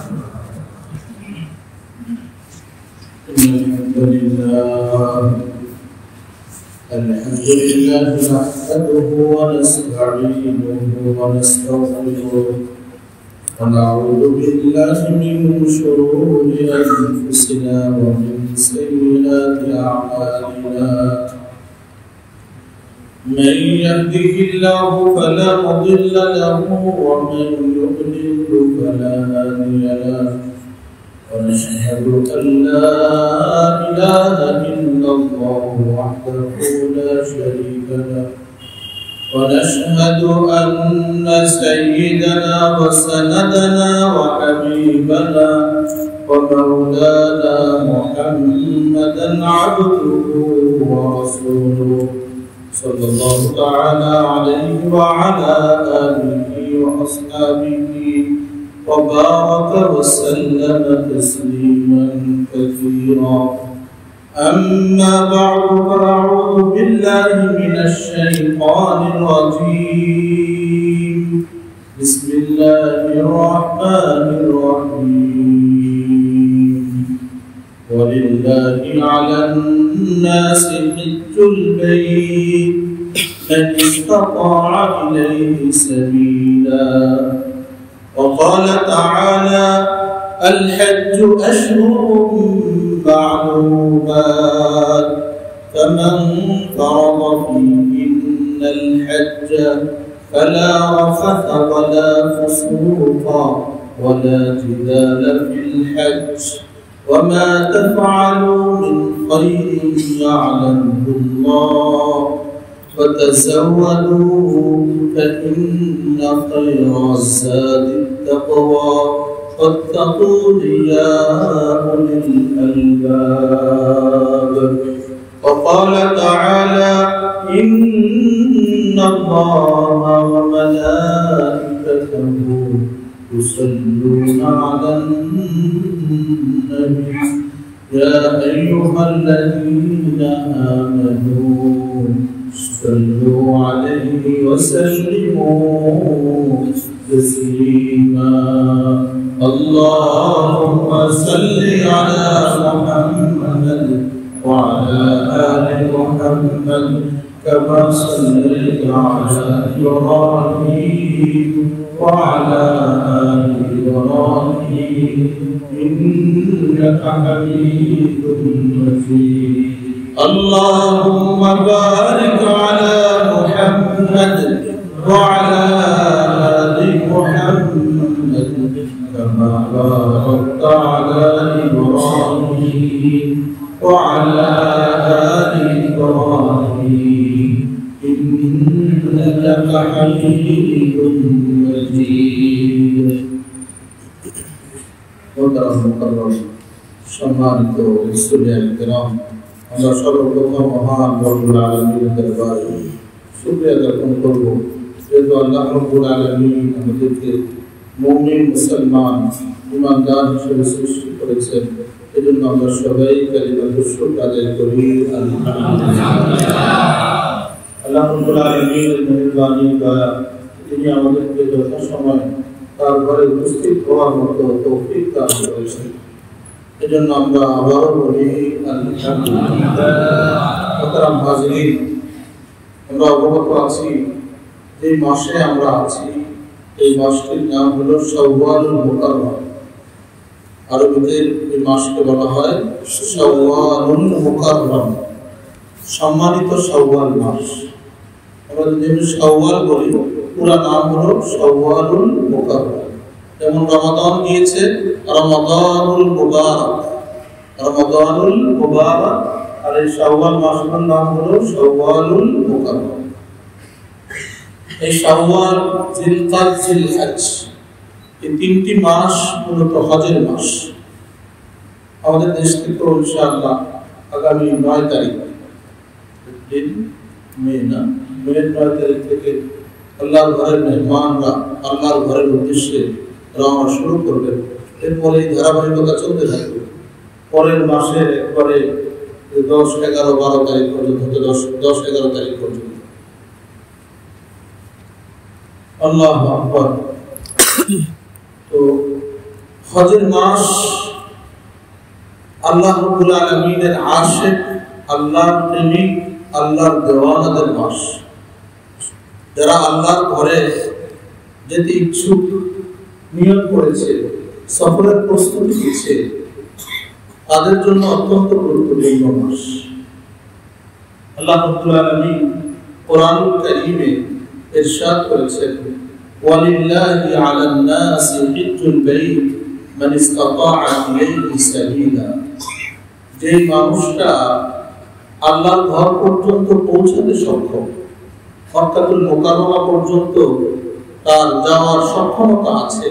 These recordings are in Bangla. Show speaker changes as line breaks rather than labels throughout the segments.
الحمد لله نحمده ونستعينه ونستغفره ونعوذ بالله من شرور أنفسنا ومن سيئات أعمالنا من يهده الله فلا مضل له ومن يضلل فلا هادي له ونشهد أن لا إله إلا الله وحده لا شريك له ونشهد أن سيدنا وسندنا وحبيبنا ومولانا محمدا عبده ورسوله صلى الله تعالى عليه وعلى آله وأصحابه وبارك وسلم تسليما كثيرا أما بعد فأعوذ بالله من الشيطان الرجيم بسم الله الرحمن الرحيم ولله على الناس حج البيت من استطاع إليه سبيلا وقال تعالى الحج أشهر معلومات فمن فرض فيهن الحج فلا رفث ولا فسوق ولا جدال في الحج وما تفعلوا من خير يعلمه الله فتزودوا فإن خير الزاد التقوى واتقون يا أولي الألباب وقال تعالى إن الله وملائكته يصلون على النبي يا أيها الذين آمنوا صلوا عليه وسلموا تسليما اللهم صل على محمد وعلى آل محمد كما صليت على إبراهيم وعلى آل إبراهيم إنك حميد مجيد اللهم بارك على محمد وعلى آل محمد كما باركت على إبراهيم وعلى آل إبراهيم إنك حميد مجيد সম্মানিত স্টুডেন্ট کرام আমরা সর্বপ্রথম মহান রব্বুল আলামিনের দরবারে শুকরিয়া জ্ঞাপন করব যেহেতু আল্লাহ রব্বুল আলামিন আমাদেরকে মুমিন মুসলমান ঈমানদার হিসেবে সৃষ্টি করেছেন এজন্য আমরা সবাই কালিমাতুশ শুকর আদায় করি আলহামদুলিল্লাহ আল্লাহ রব্বুল আলামিনের মেহেরবানি দয়া তিনি আমাদেরকে যথাসময় তার ঘরে উপস্থিত হওয়ার মতো তৌফিক দান করেছেন এজন্য আমরা আবারও বলি আলহামদুলিল্লাহ হাজিরিন আমরা অবগত আছি যে মাসে আমরা আছি এই মাসটির নাম হলো শাওয়ালুল মুকাররম আরবিতে এই মাসকে বলা হয় শাওয়ালুল মুকাররম সম্মানিত শাওয়াল মাস আমরা যদি শাওয়াল বলি পুরো নাম হলো শাওয়ালুল মুকাররম যেমন রমাদান গিয়েছে রমাদানুল মুবারাক আর এই শাওয়াল মাসের নাম হলো শাওয়ালুল মুকাররম এই শাওয়াল জিলকাদ জিলহজ এই তিনটি মাস মূলত হজের মাস আমাদের দেশ থেকে ইনশাআল্লাহ আগামী 9 তারিখ মে 9 তারিখ থেকে আল্লাহর ঘরের মেহমানরা আল্লাহর ঘরের উদ্দেশ্যে রওনা শুরু করবেন এরপরে এই ধারাবাহিকতা চলতে থাকবে পরের মাসে একবারে 10, 11, 12 তারিখ পর্যন্ত 10, 11 তারিখ পর্যন্ত আল্লাহু আকবার তো হজের মাস আল্লাহ রাব্বুল আলামিনের আশিক, আল্লাহর প্রেমিক, আল্লাহর দেওয়ানাদের মাস। যারা আল্লাহর ঘরে যেতে ইচ্ছুক, নিয়ত করেছে, সফরের প্রস্তুতি নিচ্ছে, তাদের জন্য অত্যন্ত গুরুত্বপূর্ণ মাস। আল্লাহ রাব্বুল আলামিন কোরআনুল কারীমে ইরশাদ করেছেন, ওয়ালিল্লাহি আলান নাসি হিজ্জুল বাইত মান ইসতাতাআ ইলাইহি সাবিলা। যে মানুষটা আল্লাহর ঘর পর্যন্ত পৌঁছাতে সক্ষম, মক্কাতুল মুকাররমা পর্যন্ত তার যাওয়ার সক্ষমতা আছে,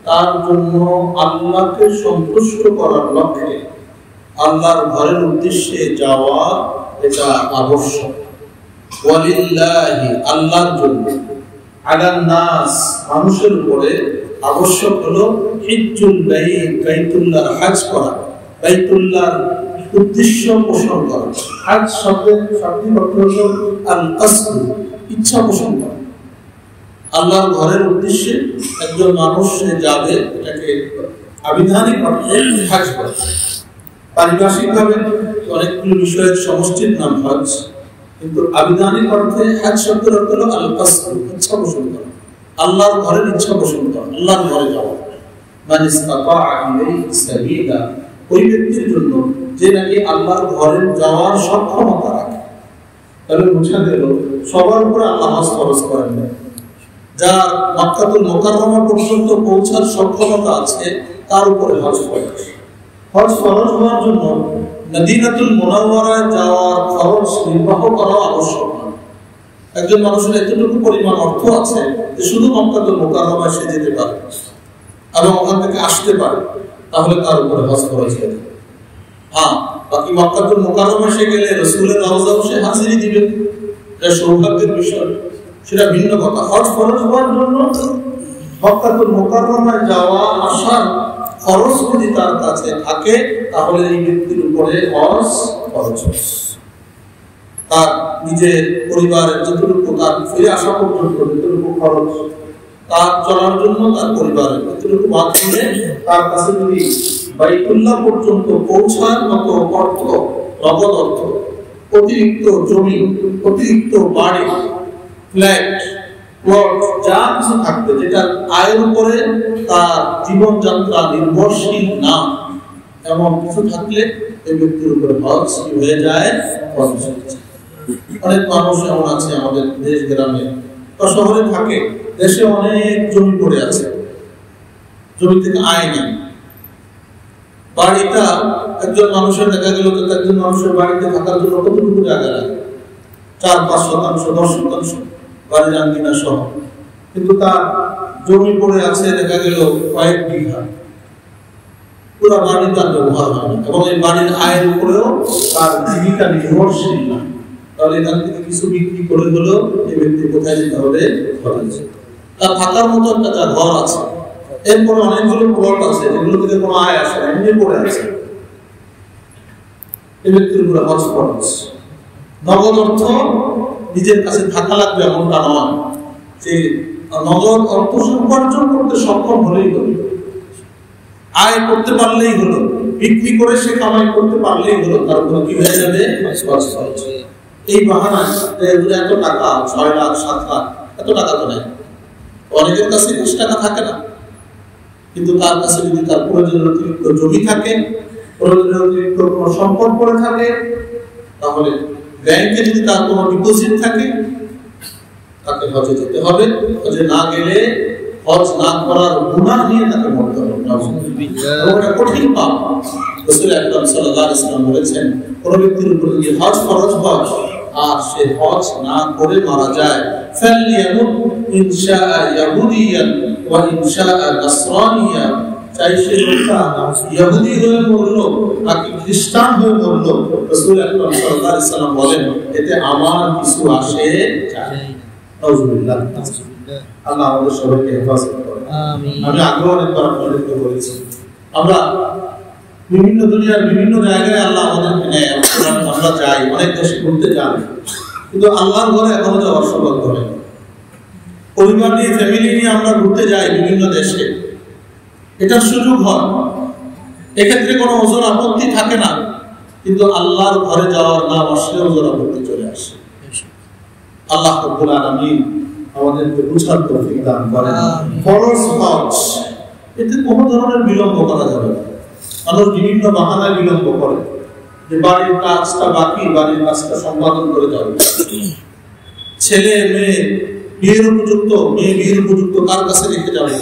তার জন্য আল্লাহকে সন্তুষ্ট করার লক্ষ্যে আল্লাহর ঘরের উদ্দেশ্যে যাওয়া এটা আবশ্যক। ওয়ালিল্লাহি, আল্লাহর জন্য, আলান নাস, মানুষের উপরে আবশ্যক হলো হিজ্জুল বাইত, বাইতুল্লাহর হজ করা, বাইতুল্লাহর উদ্দেশ্য পোষণ করা। হজ শব্দের শাব্দিক অর্থ হলো আল কসদ, ইচ্ছা পোষণ করা। আল্লাহর ঘরের উদ্দেশ্যে একজন মানুষ যাবে, এটাকে আবিধানিক অর্থে হজ করে। পারিভাষিকভাবে অনেকগুলো বিষয়ের সমষ্টির নাম হজ, কিন্তু আবিধানিক অর্থে হজ শব্দের অর্থ হলো আল কসদ, ইচ্ছা পোষণ করা, আল্লাহর ঘরের ইচ্ছা পোষণ করা, আল্লাহর ঘরে যাওয়া। মান ইসতাতাআ ইলাইহি সাবিলা, ওই ব্যক্তির জন্য যে নাকি আল্লাহর ঘরে যাওয়ার সক্ষমতা রাখে। তাহলে বুঝা গেল সবার উপরে আল্লাহ হজ ফরজ করেন না। যার মক্কাতুল মুকাররমা পর্যন্ত পৌঁছার সক্ষমতা আছে তার উপরে হজ ফরজ। হজ ফরজ হওয়ার জন্য মদিনাতুল মুনাওয়ারায় যাওয়ার খরচ নির্বাহ করা আবশ্যক না। একজন মানুষের এতটুকু পরিমাণ অর্থ আছে যে শুধু মক্কাতুল মুকাররমায় সে যেতে পারে এবং ওখান থেকে আসতে পারে, তাহলে তার উপরে হজ ফরজ হয়ে যাবে। বাকি মক্কাতুল মুকাররমায় সে গেলে রাসূলের রওজাও সে হাজিরি দিবে, এটা সৌভাগ্যের বিষয়, সেটা ভিন্ন কথা। হজ ফরজ হওয়ার জন্য মক্কাতুল মুকাররমায় যাওয়া আসার খরচ যদি তার কাছে থাকে, তাহলে এই ব্যক্তির উপরে হজ ফরজ। তার নিজের পরিবারের যতটুকু, তার ফিরে আসা পর্যন্ত যতটুকু খরচ, তার চলার জন্য তার পরিবারের যতটুকু মাধ্যমে তার কাছে যদি বাইতুল্লাহ পর্যন্ত পৌঁছার মতো অর্থ, নগদ অর্থ, অতিরিক্ত জমি, অতিরিক্ত বাড়ি, ফ্ল্যাট, প্লট, যা কিছু থাকবে যেটা আয়ের উপরে তার জীবনযাত্রা নির্ভরশীল না, এমন কিছু থাকলে এই ব্যক্তির উপরে হজ হয়ে যায় ফরজ। অনেক মানুষ এমন আছে আমাদের দেশ গ্রামে বা শহরে থাকে, দেশে অনেক জমি পড়ে আছে, জমি থেকে আয় নেই। বাড়িটা একজন মানুষের দেখা গেল তো একজন মানুষের বাড়িতে থাকার জন্য কতটুকু জায়গা লাগে, 4-5 শতাংশ, 10 শতাংশ বাড়ির আঙ্গিনা সহ, কিন্তু তার জমি পড়ে আছে দেখা গেল কয়েক বিঘা, পুরো বাড়ি তার ব্যবহার হয় না এবং এই বাড়ির আয়ের উপরেও তার জীবিকা নির্ভরশীল না। তাহলে এখান থেকে কিছু বিক্রি করে হলেও এই ব্যক্তি কোথায় যেতে হবে? খরচ। তার থাকার মতো একটা তার ঘর আছে, এরপরে অনেকগুলো প্লট আছে যেগুলো থেকে কোনো আয় আসে না, এমনি পড়ে আছে, এই ব্যক্তির উপরে হজ ফরজ। নগদ অর্থ নিজের কাছে থাকা লাগবে এমনটা নয়, যে নগদ অর্থ উপার্জন করতে সক্ষম হলেই হলো, আয় করতে পারলেই হলো, বিক্রি করে সে কামাই করতে পারলেই হলো, তার উপর কি হয়ে যাবে? এই বাহানায় এত টাকা, 6 লাখ 7 লাখ, এত টাকা তো নেই, অনেকের কাছে 20 টাকা থাকে না, কিন্তু তার কাছে যদি তার প্রয়োজনের অতিরিক্ত জমি থাকে, প্রয়োজনের অতিরিক্ত কোনো সম্পদ পড়ে থাকে, তাহলে ব্যাংকে যদি তার কোনো ডিপোজিট থাকে, তাকে হজে যেতে হবে। হজে না গেলে হজ না করার গুনাহ নিয়ে তাকে মরতে হবে, এটা কঠিন পাপ। রাসূল আকরাম সাল্লাল্লাহু আলাইহি ওয়াসাল্লাম বলেছেন, কোন ব্যক্তির উপর যদি হজ ফরজ হয় আর সে হজ না করে মারা যায়, ফালইয়ামুত ইনশাআ ইয়াহুদিয়ান ওয়া ইনশাআ নাসরানিয়া, চাই সে ইহুদি হয়ে মরলো নাকি খ্রিস্টান হয়ে মরলো, রাসূল আকরাম সাল্লাল্লাহু আলাইহি ওয়াসাল্লাম বলেন এতে আমার কিছু আসে যায় না। নাউযুবিল্লাহ। আল্লাহ আমাদের সবাইকে হেফাজত করে। আমিন। আমি আগেও অনেকবার আপনাদেরকে বলেছি, আমরা বিভিন্ন দুনিয়ার বিভিন্ন জায়গায় আল্লাহ আমাদেরকে নেয়, আমরা যাই, অনেক দেশে ঘুরতে যাই, কিন্তু আল্লাহর ঘরে এখনো যাওয়ার সৌভাগ্য হয়নি। পরিবার নিয়ে, ফ্যামিলি নিয়ে আমরা ঘুরতে যাই বিভিন্ন দেশে, এটার সুযোগ হয়, এক্ষেত্রে কোনো ওজোর আপত্তি থাকে না, কিন্তু আল্লাহর ঘরে যাওয়ার নাম আসলে ওজোর আপত্তি চলে আসে। আল্লাহ রাব্বুল আলামিন আমাদেরকে বুঝার তৌফিক দান করেন। ফরজ হজ, এতে কোনো ধরনের বিলম্ব করা যাবে না। মানুষ বিভিন্ন বাহানায় বিলম্ব করে, যে বাড়ির কাজটা বাকি, বাড়ির কাজটা সম্পাদন করে যাবে। ছেলে মেয়ে বিয়ের উপযুক্ত, মেয়ে বিয়ের উপযুক্ত কার কাছে রেখে যাবে,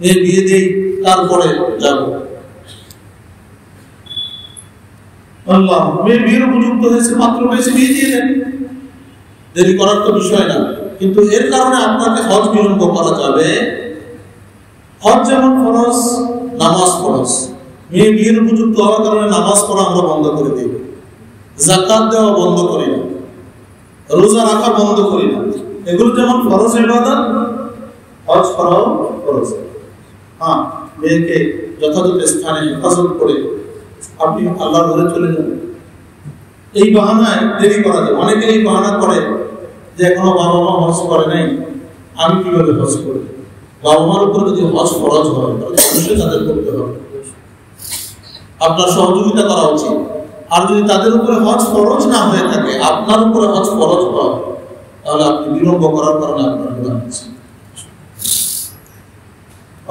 মেয়ে বিয়ে দেই তারপরে যাব। আল্লাহ মেয়ে বিয়ের উপযুক্ত হয়েছে, পাত্র হয়েছে, বিয়ে দিয়ে দেন, দেরি করার তো বিষয় না। কিন্তু এর কারণে আপনাকে হজ বিলম্ব করা যাবে। হজ যেমন ফরজ, নামাজ ফরজ। মেয়ে বিয়ের উপযুক্ত হওয়ার কারণে নামাজ পড়া আমরা বন্ধ করে দিই, যাকাত দেওয়া বন্ধ করি না, রোজা রাখা বন্ধ করি না। এগুলো যেমন ফরজ ইবাদত, হজ করাও ফরজ। হ্যাঁ, মেয়েকে যথাযথ স্থানে হেফাজত করে আপনি আল্লাহর ঘরে চলে যাবেন। এই বাহানায় দেরি করা যায়। অনেকে এই বাহানা করে যে এখনো বাবা মা হজ করে নাই, আমি কিভাবে হজ করি। বাবা মার উপরে যদি হজ ফরজ হয় তাহলে অবশ্যই তাদের করতে হবে, আপনার সহযোগিতা করা উচিত। আর যদি তাদের উপরে হজ ফরজ না হয়ে থাকে, আপনার উপরে হজ ফরজ হয়, তাহলে আপনি বিলম্ব করার কারণে আপনার গুনাহ হচ্ছে।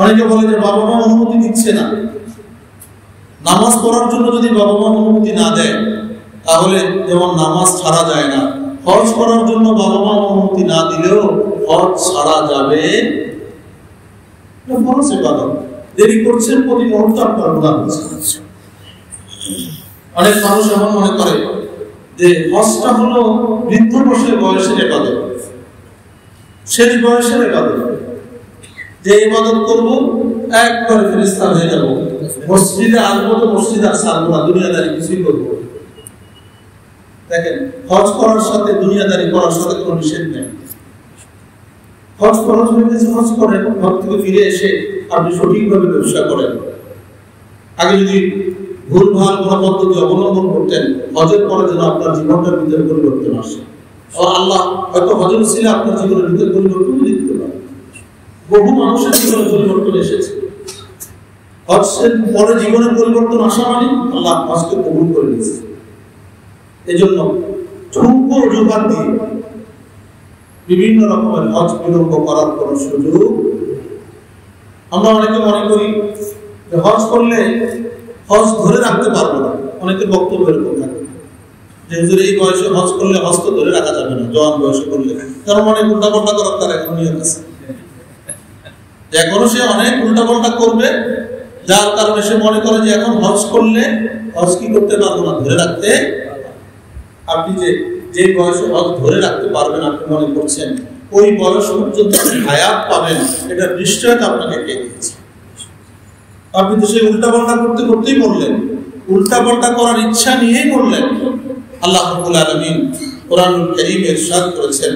অনেকে বলে যে বাবা মা অনুমতি দিচ্ছে না। নামাজ পড়ার জন্য যদি বাবা মা অনুমতি না দেয়, তাহলে যেমন নামাজ ছাড়া যায় না, হজ করার জন্য বাবা মা অনুমতি না দিলেও হজ ছাড়া যাবে। ফরজ ইবাদত, দেরি করছেন, প্রতি মুহূর্তে আপনার গুনাহ হচ্ছে। অনেক মানুষ এমন মনে করে যে হজটা হলো বৃদ্ধ বয়সের ইবাদত, শেষ বয়সের ইবাদত, যে ইবাদত করব একবারে ফেরেশতা হয়ে যাব, মসজিদে আসবো তো মসজিদ আর ছাড়বো না, দুনিয়াদারি কিছুই করবো। দেখেন, হজ করার সাথে দুনিয়াদারি করার সাথে কোনো নিষেধ নেই। হজ খরচ হয়ে গেছে, হজ করেন, হজ থেকে ফিরে এসে আপনি সঠিকভাবে ব্যবসা করেন। আগে যদি ভুলভাল কোনো পদ্ধতি অবলম্বন করতেন, হজের পরে যেন আপনার জীবনটার ভিতরে পরিবর্তন আসে। আর আল্লাহ হয়তো হজের ছিল আপনার জীবনের ভিতরে পরিবর্তন দিতে পারে। বহু মানুষের জীবনে পরিবর্তন এসেছে। হজের পরে জীবনের পরিবর্তন আসা মানে আল্লাহ হজকে কবুল করে নিয়েছে। এই জন্য ঠুনকো অজুহাত দিয়ে বিভিন্ন রকমের হজ বিলম্ব করার কোন সুযোগ। আমরা অনেকে মনে করি যে হজ করলে হজ ধরে রাখতে পারবো না। অনেকের বক্তব্য এরকম থাকে যে হুজুর এই বয়সে হজ করলে হজ তো ধরে রাখা যাবে না, জওয়ান বয়সে করলে। তার অনেক উল্টাপাল্টা করার তার এখন নিয়ম আছে, এখনো সে অনেক উল্টাপাল্টা করবে, যার কারণে সে মনে করে যে এখন হজ করলে হজ কি করতে পারবো না, ধরে রাখতে। আপনি যে বয়সে হজ ধরে রাখতে পারবেন আপনি মনে করছেন, ওই বয়স পর্যন্ত হায়াত পাবেন, এটা নিশ্চয়তা আপনাকে কে দিয়েছে। আপনি তো সেই উল্টাপাল্টা করতে করতেই বললেন, উল্টাপাল্টা করার ইচ্ছা নিয়েই বললেন। আল্লাহ রাব্বুল আলামিন কোরআনুল কারীমে ইরশাদ করেছেন,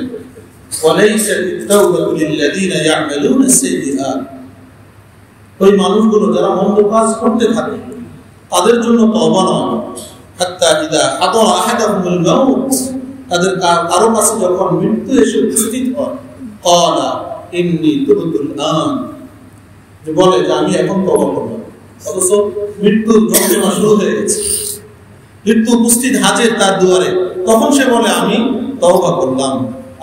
ওয়ালাইসাত আত-তাওবাতু লিল্লাযীনা ইয়া'মালুনা আস-সাইয়্যাত, ওই মানুষগুলো যারা মন্দ কাজ করতে থাকে তাদের জন্য তওবা নয়। হাত্তা ইযা হাদারা আহাদাহুমুল মাউত, তাদের কারো কাছে যখন মৃত্যু এসে উপস্থিত হয়, ক্বালা ইন্নী তুবতুল আন, যে বলে যে আমি এখন তওবা করলাম, অথচ মৃত্যুর যন্ত্রণা শুরু হয়ে গেছে, মৃত্যু উপস্থিত হাজির তার দুয়ারে, তখন সে বলে আমি তওবা করলাম।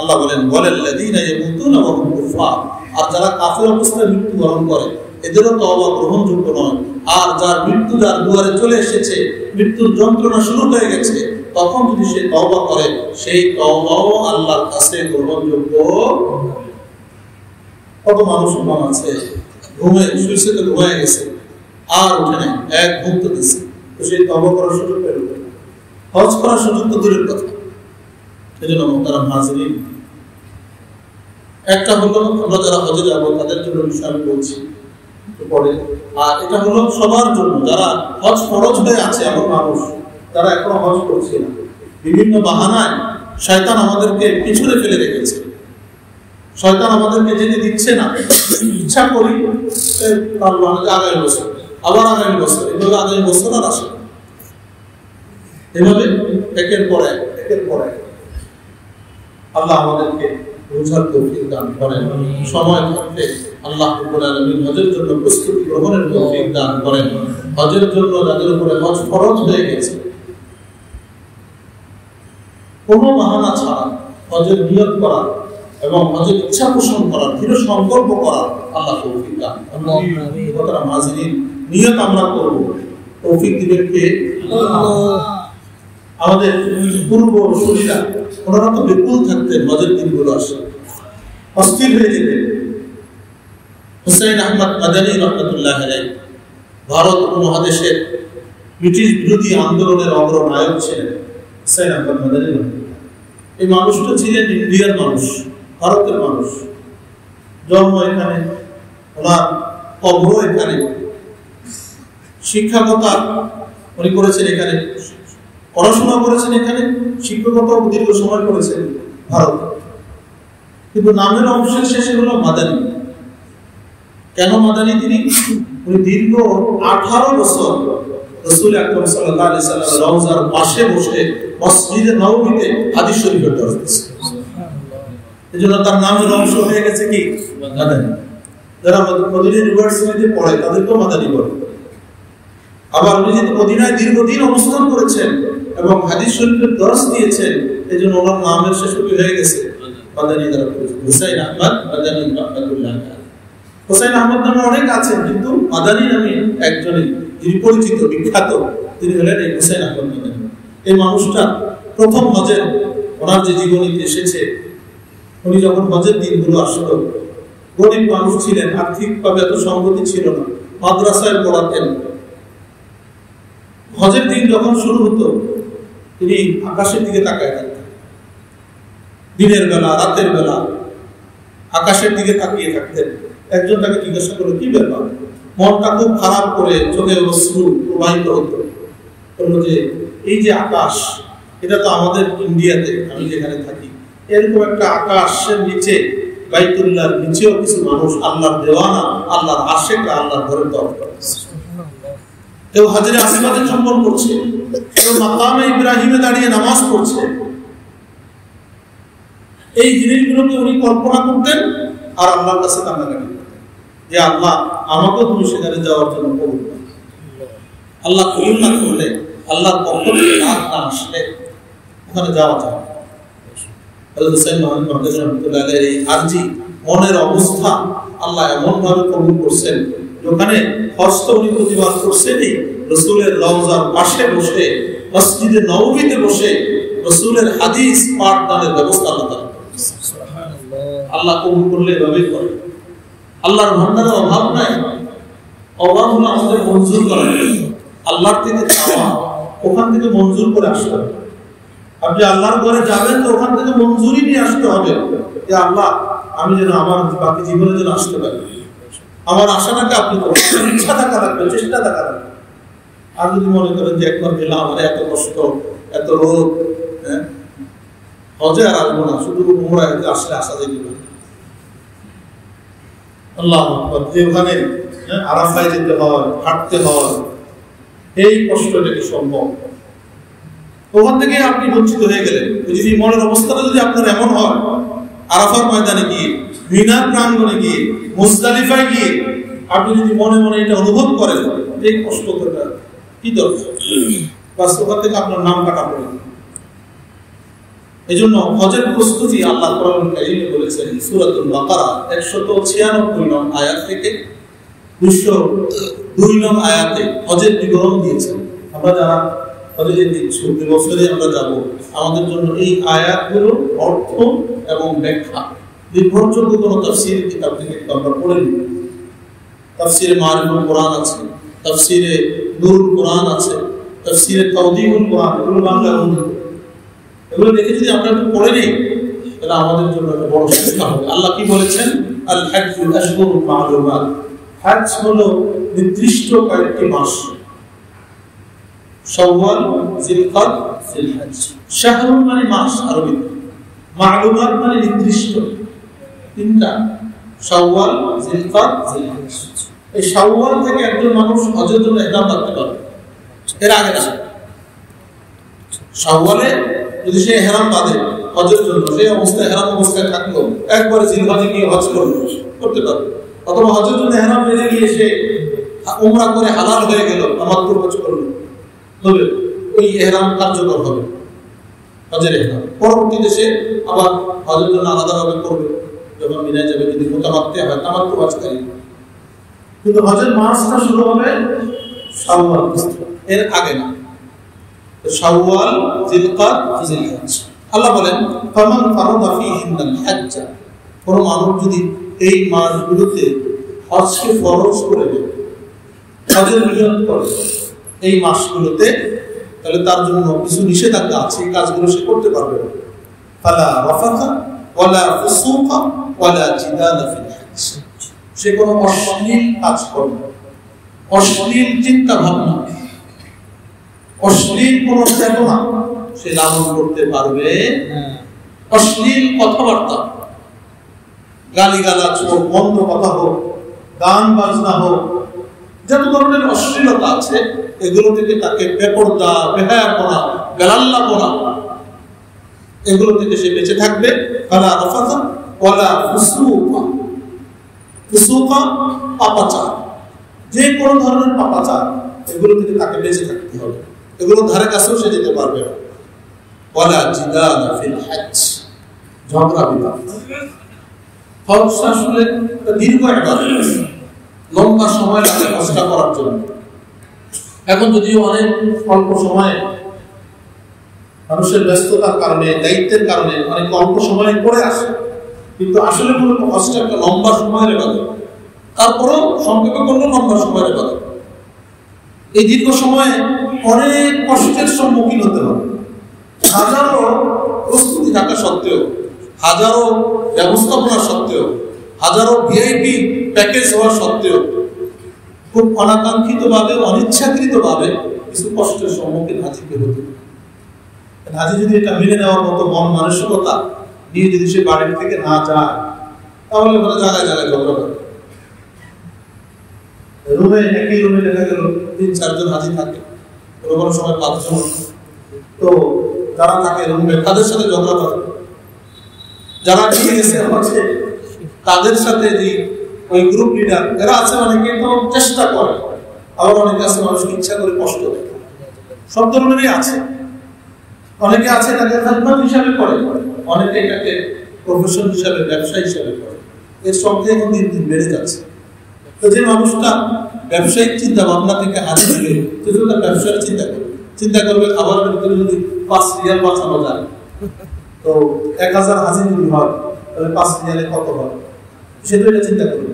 আল্লাহ বলেন, ওয়ালাল্লাযীনা ইয়ামুতুনা ওয়া হুম কুফার, আর যারা কাফের অবস্থায় মৃত্যুবরণ করে এদেরও তওবা গ্রহণযোগ্য নয়। আর যার মৃত্যু যার দুয়ারে চলে এসেছে, মৃত্যুর যন্ত্রণা শুরু হয়ে গেছে, তখন যদি সে তওবা করে সেই তওবাও আল্লাহর কাছে গ্রহণযোগ্য। কত মানুষ মন আছে ঘুমে শুয়েছে, তো ঘুমায় গেছে, আর উঠে নাই, এক ঘুম তো দিচ্ছে, তো সেই তওবা করার সুযোগ পেল, হজ করার সুযোগ তো দূরের কথা। এই জন্য মুহতারাম হাজিরিন, একটা হলো আমরা যারা হজে যাবো তাদের জন্য বিষয় আমি বলছি পরে, আর এটা হলো সবার জন্য যারা হজ ফরজ হয়ে আছে এমন মানুষ, যারা এখনো হজ করছে না, বিভিন্ন বাহানায় শয়তান আমাদেরকে পিছনে ফেলে রেখেছে, শয়তান আমাদেরকে যেতে দিচ্ছে না। ইচ্ছা করি আগামী বছর, আবার আগামী বছর, এভাবে আগামী বছর আর আসে, এভাবে একের পর এক, একের পর এক। আল্লাহ আমাদেরকে বুঝার তৌফিক দান করেন। সময় থাকতে আল্লাহ রাব্বুল আলামিন হজের জন্য প্রস্তুতি গ্রহণের তৌফিক দান করেন। হজের জন্য যাদের উপরে হজ ফরজ হয়ে গেছে, কোনো বাহানা ছাড়া হজের নিয়ত করা এবং হজের ইচ্ছা পোষণ করা, দৃঢ় সংকল্প করা আল্লাহ তৌফিক দান করেন। নিয়ত আমরা করব, তৌফিক দিবেন কে? আমাদের পূর্ব শরীরা ওনারা তো বিপুল থাকতেন, হজের দিনগুলো আসে অস্থির হয়ে যেতেন। হুসাইন আহমদ মাদানী রহমাতুল্লাহ আলাইহি ভারত উপমহাদেশের ব্রিটিশ বিরোধী আন্দোলনের অগ্রনায়ক ছিলেন। হুসাইন আহমদ মাদানী এই মানুষটা ছিলেন ইন্ডিয়ার মানুষ, ভারতের মানুষ, জন্ম এখানে, ওনার কবর এখানে, শিক্ষকতা উনি করেছেন এখানে, পড়াশোনা করেছেন এখানে, শিক্ষকতা দীর্ঘ সময় করেছেন ভারত, কিন্তু নামের অংশের শেষে হলো মাদানী। কেন মাদানী? উনি দীর্ঘ 18 বছর রাসূল আকরাম সাল্লাল্লাহু আলাইহি ওয়াসাল্লাম রওজার পাশে বসে মসজিদে নববীতে হাদিস শরীফের দর্শ দিচ্ছেন। এজন্য তার নামের অংশ হয়ে গেছে কি? মাদানী। যারা মদিনা ইউনিভার্সিটিতে পড়ে তাদেরকেও মাদানী বলে। আবার উনি যেহেতু মদিনায় দীর্ঘদিন অবস্থান করেছেন এবং হাদিস শরীফের দর্শ দিয়েছেন, এজন্য ওনার নামের শেষে কি হয়ে গেছে? মাদানী দ্বারা পরিচিত। হুসাইন আহমদ মাদানী রহমাতুল্লাহ আলাইহি। হুসাইন আহমদ নামে অনেক আছেন, কিন্তু মাদানী নামে একজনই যিনি পরিচিত, বিখ্যাত, তিনি হলেন এই হুসাইন আহমদ মাদানী। এই মানুষটা প্রথম হজে ওনার যে জীবনীতে এসেছে, উনি যখন হজের দিনগুলো আসলো, গরিব মানুষ ছিলেন, আর্থিকভাবে এত সম্পত্তি ছিল না, মাদ্রাসায় পড়াতেন। হজের দিন যখন শুরু হতো, তিনি আকাশের দিকে তাকায় থাকতেন, দিনের বেলা, রাতের বেলা আকাশের দিকে তাকিয়ে থাকতেন। একজন তাকে জিজ্ঞাসা করলো, কি ব্যাপার? মনটা খুব খারাপ করে চোখে অশ্রু প্রবাহিত হতো। বললো যে এই যে আকাশ, এটা তো আমাদের ইন্ডিয়াতে, আমি যেখানে থাকি, এরকম একটা আকাশের নিচে, বাইতুল্লাহর নিচেও কিছু মানুষ আল্লাহর দেওয়ানা, আল্লাহর আশিকরা আল্লাহর ঘরে তওয়াফ করে। কেউ হাজরে আসওয়াদে চুম্বন করছে, কেউ মাকামে ইব্রাহিমে দাঁড়িয়ে নামাজ পড়ছে। এই জিনিসগুলোকে উনি কল্পনা করতেন আর আল্লাহর কাছে কান্নাকাটি করতেন যে আল্লাহ, আমাকেও তুমি সেখানে যাওয়ার জন্য কবুল করো। আল্লাহ কবুল না করলে, আল্লাহর পক্ষ থেকে ডাক না আসলে ওখানে যাওয়া যায় না। হযরত হুসাইন মাদানী রাহমাতুল্লাহ আলাইহি আরজি মনের অবস্থা আল্লাহ এমন ভাবে কবুল করছেন, যেখানে হস্ত উনি প্রতিবাদ করছেনই, রাসূলের রওজার পাশে বসে, মসজিদে নববীতে বসে রাসূলের হাদিস পাঠদানের ব্যবস্থা আল্লাহ আল্লাহ কবুল করলে এভাবেই করে। আল্লাহর ভান্ডারের অভাব নাই, অভাব হলো আমাদের মঞ্জুর করা, আল্লাহর থেকে চাওয়া, ওখান থেকে মঞ্জুর করে আসতে হবে। আপনি আল্লাহর ঘরে যাবেন তো ওখান থেকে মঞ্জুরি নিয়ে আসতে হবে যে আল্লাহ, আমি যেন আমার বাকি জীবনে যেন আসতে পারি, আমার আশাটাকে আপনি করবেন, ইচ্ছা থাকা লাগবে, চেষ্টা থাকা লাগবে। আর যদি মনে করেন যে একবার গেলাম, আমার এত কষ্ট, এত রোগ, হজে আর আসবো না, শুধু উমরায় আসলে আসা যায় কিনা? আল্লাহু আকবার। যে ওখানে আরাফায় যেতে হয়, হাঁটতে হয়, এই কষ্টটা কি সম্ভব? ওখান থেকে আপনি বঞ্চিত হয়ে গেলেন। যদি মনের অবস্থাটা যদি আপনার এমন হয়, আরাফার ময়দানে গিয়ে, মিনার প্রাঙ্গণে গিয়ে, মুজদালিফায় গিয়ে আপনি যদি মনে মনে এটা অনুভব করেন, এই কষ্ট করবেন কি দরকার, বাস ওখান থেকে আপনার নাম কাটা পড়ে। এই জন্য হজের প্রস্তুতি আল্লাহ কোরআন কারীমে বলেছেন, সূরাতুল বাকারা 196 নং আয়াত থেকে 202 নং আয়াতে হজের বিবরণ দিয়েছেন। আমরা যারা হজে দিচ্ছি, বছরে আমরা যাব, আমাদের জন্য এই আয়াতগুলোর অর্থ এবং ব্যাখ্যা নির্ভরযোগ্য কোনো তাফসীর কিতাব থেকে আমরা পড়ে নিব। তাফসীরে মারিফুল কোরআন আছে, তাফসীরে নূরুল কোরআন আছে, তাফসীরে তাওদীহুল কোরআন, এগুলো বাংলা অনুবাদ। এগুলো দেখে যদি আমরা একটু পড়ে নিই, তাহলে আমাদের জন্য একটা বড় শিক্ষা হবে। আল্লাহ কি বলেছেন? আল হাজ্জুল আশহুরুল মা'লুমাত। হজ হলো নির্দিষ্ট কয়েকটি মাস, শাওয়াল, জিলকাদ, জিলহজ। শাহরুল মানে মাস আরবিতে, মা'লুমাত মানে নির্দিষ্ট, তিনটা, শাওয়াল, জিলকাদ, জিলহজ। এই শাওয়াল থেকে একজন মানুষ হজের জন্য ইহরাম করতে পারবে, এর আগে না। শাওয়ালে যদি সে ইহরাম বাঁধে হজের জন্য, সেই অবস্থায় ইহরাম অবস্থায় থাকলো, একবারে জিলহজে গিয়ে হজ করতে পারবে। অথবা হজের জন্য ইহরাম বেঁধে গিয়ে সে উমরা করে হালাল হয়ে গেল, তামাত্তু হজ করলো, তবে ওই ইহরাম কার্যকর হবে, হজের ইহরাম। পরবর্তীতে সে আবার হজের জন্য আলাদাভাবে করবে যখন মিনায় যাবে, যদি মুতামাত্তি হয়, তামাত্তু হজকারী। কিন্তু হজের মাসটা শুরু হবে শাওয়াল, এর আগে না। শাওয়াল, জিলকাদ, জিলহজ। আল্লাহ বলেন ফামান ফারাদা ফীহিন্নাল হজ্জ, কোন মানুষ যদি এই মাসগুলোতে হজকে ফরজ করে দেয়, হজের নিয়ত করে এই মাসগুলোতে, তাহলে তার জন্য কিছু নিষেধাজ্ঞা আছে, এই কাজগুলো সে করতে পারবে না। ফালা রাফাথা ওয়ালা ফুসুকা ওয়ালা জিদালা ফিল হজ্জ, সে কোনো অশ্লীল কাজ করবে না, অশ্লীল চিন্তা ভাবনা, অশ্লীল কোন চেতনা সে লালন করতে পারবে। অশ্লীল কথাবার্তা, গালিগালাজ হোক, মন্দ কথা হোক, গান বাজনা হোক, যত ধরনের অশ্লীলতা আছে এগুলো থেকে তাকে বেপরদা, বেহায়াপনা, বেলাল্লাপনা, এগুলো থেকে সে বেঁচে থাকবে। ফালা রাফাথা ওয়ালা ফুসুকা, ফুসুকা পাপাচার, যে কোনো ধরনের পাপাচার, এগুলো থেকে তাকে বেঁচে থাকতে হবে, এগুলো ধারে কাছেও সে যেতে পারবে না। ওয়ালা জিদালা ফিল হজ্জ, ঝগড়া বিবাদ। হজ আসলে দীর্ঘ ইবাদত, লম্বা সময় লাগে হজটা করার জন্য। এখন যদিও অনেক অল্প সময়ে মানুষের ব্যস্ততার কারণে, দায়িত্বের কারণে অনেক অল্প সময়ে করে আসে, কিন্তু আসলে মূলত হজটা একটা লম্বা সময়ের ইবাদত। তারপরেও সংক্ষেপে করলেও লম্বা সময়ের ইবাদত। এই দীর্ঘ সময়ে অনেক কষ্টের সম্মুখীন হতে হবে, হাজারো প্রস্তুতি থাকা সত্ত্বেও, হাজারো ব্যবস্থাপনা সত্ত্বেও, হাজারো ভিআইপি প্যাকেজ হওয়া সত্ত্বেও, খুব অনাকাঙ্ক্ষিত ভাবে, অনিচ্ছাকৃত ভাবে কিছু কষ্টের সম্মুখীন হাজিকে হতে হবে। হাজি যদি এটা মেনে নেওয়ার মতো মন মানসিকতা নিয়ে যদি সে বাড়ির থেকে না যায়, তাহলে ওরা জায়গায় জায়গায় ঝগড়া করে। রুমে, একই রুমে দেখা গেল ৩-৪ জন হাজি থাকে, কোনো সময় ৫ জন, তো যারা থাকে রুমে তাদের সাথে ঝগড়া করে, যারা নিয়ে গেছে হচ্ছে তাদের সাথে যে ওই গ্রুপ লিডার এরা আছে, অনেকে তো চেষ্টা করে, আবার অনেকে আছে মানুষকে ইচ্ছা করে কষ্ট দেয়, সব ধরনেরই আছে। অনেকে আছে তাকে খেদমত হিসাবে করে, অনেকে এটাকে প্রফেশন হিসাবে, ব্যবসা হিসাবে করে। এর সংখ্যা এখন দিন দিন বেড়ে যাচ্ছে। তো যে মানুষটা ব্যবসায়িক চিন্তা ভাবনা থেকে হাজির দিলে, সেটা ব্যবসার চিন্তা করবে খাবারের ভিতরে যদি 5 রিয়াল বাঁচানো যায়, তো 1000 হাজির যদি হয় তাহলে 5 রিয়ালে কত হয়, সেটা এটা চিন্তা করবে।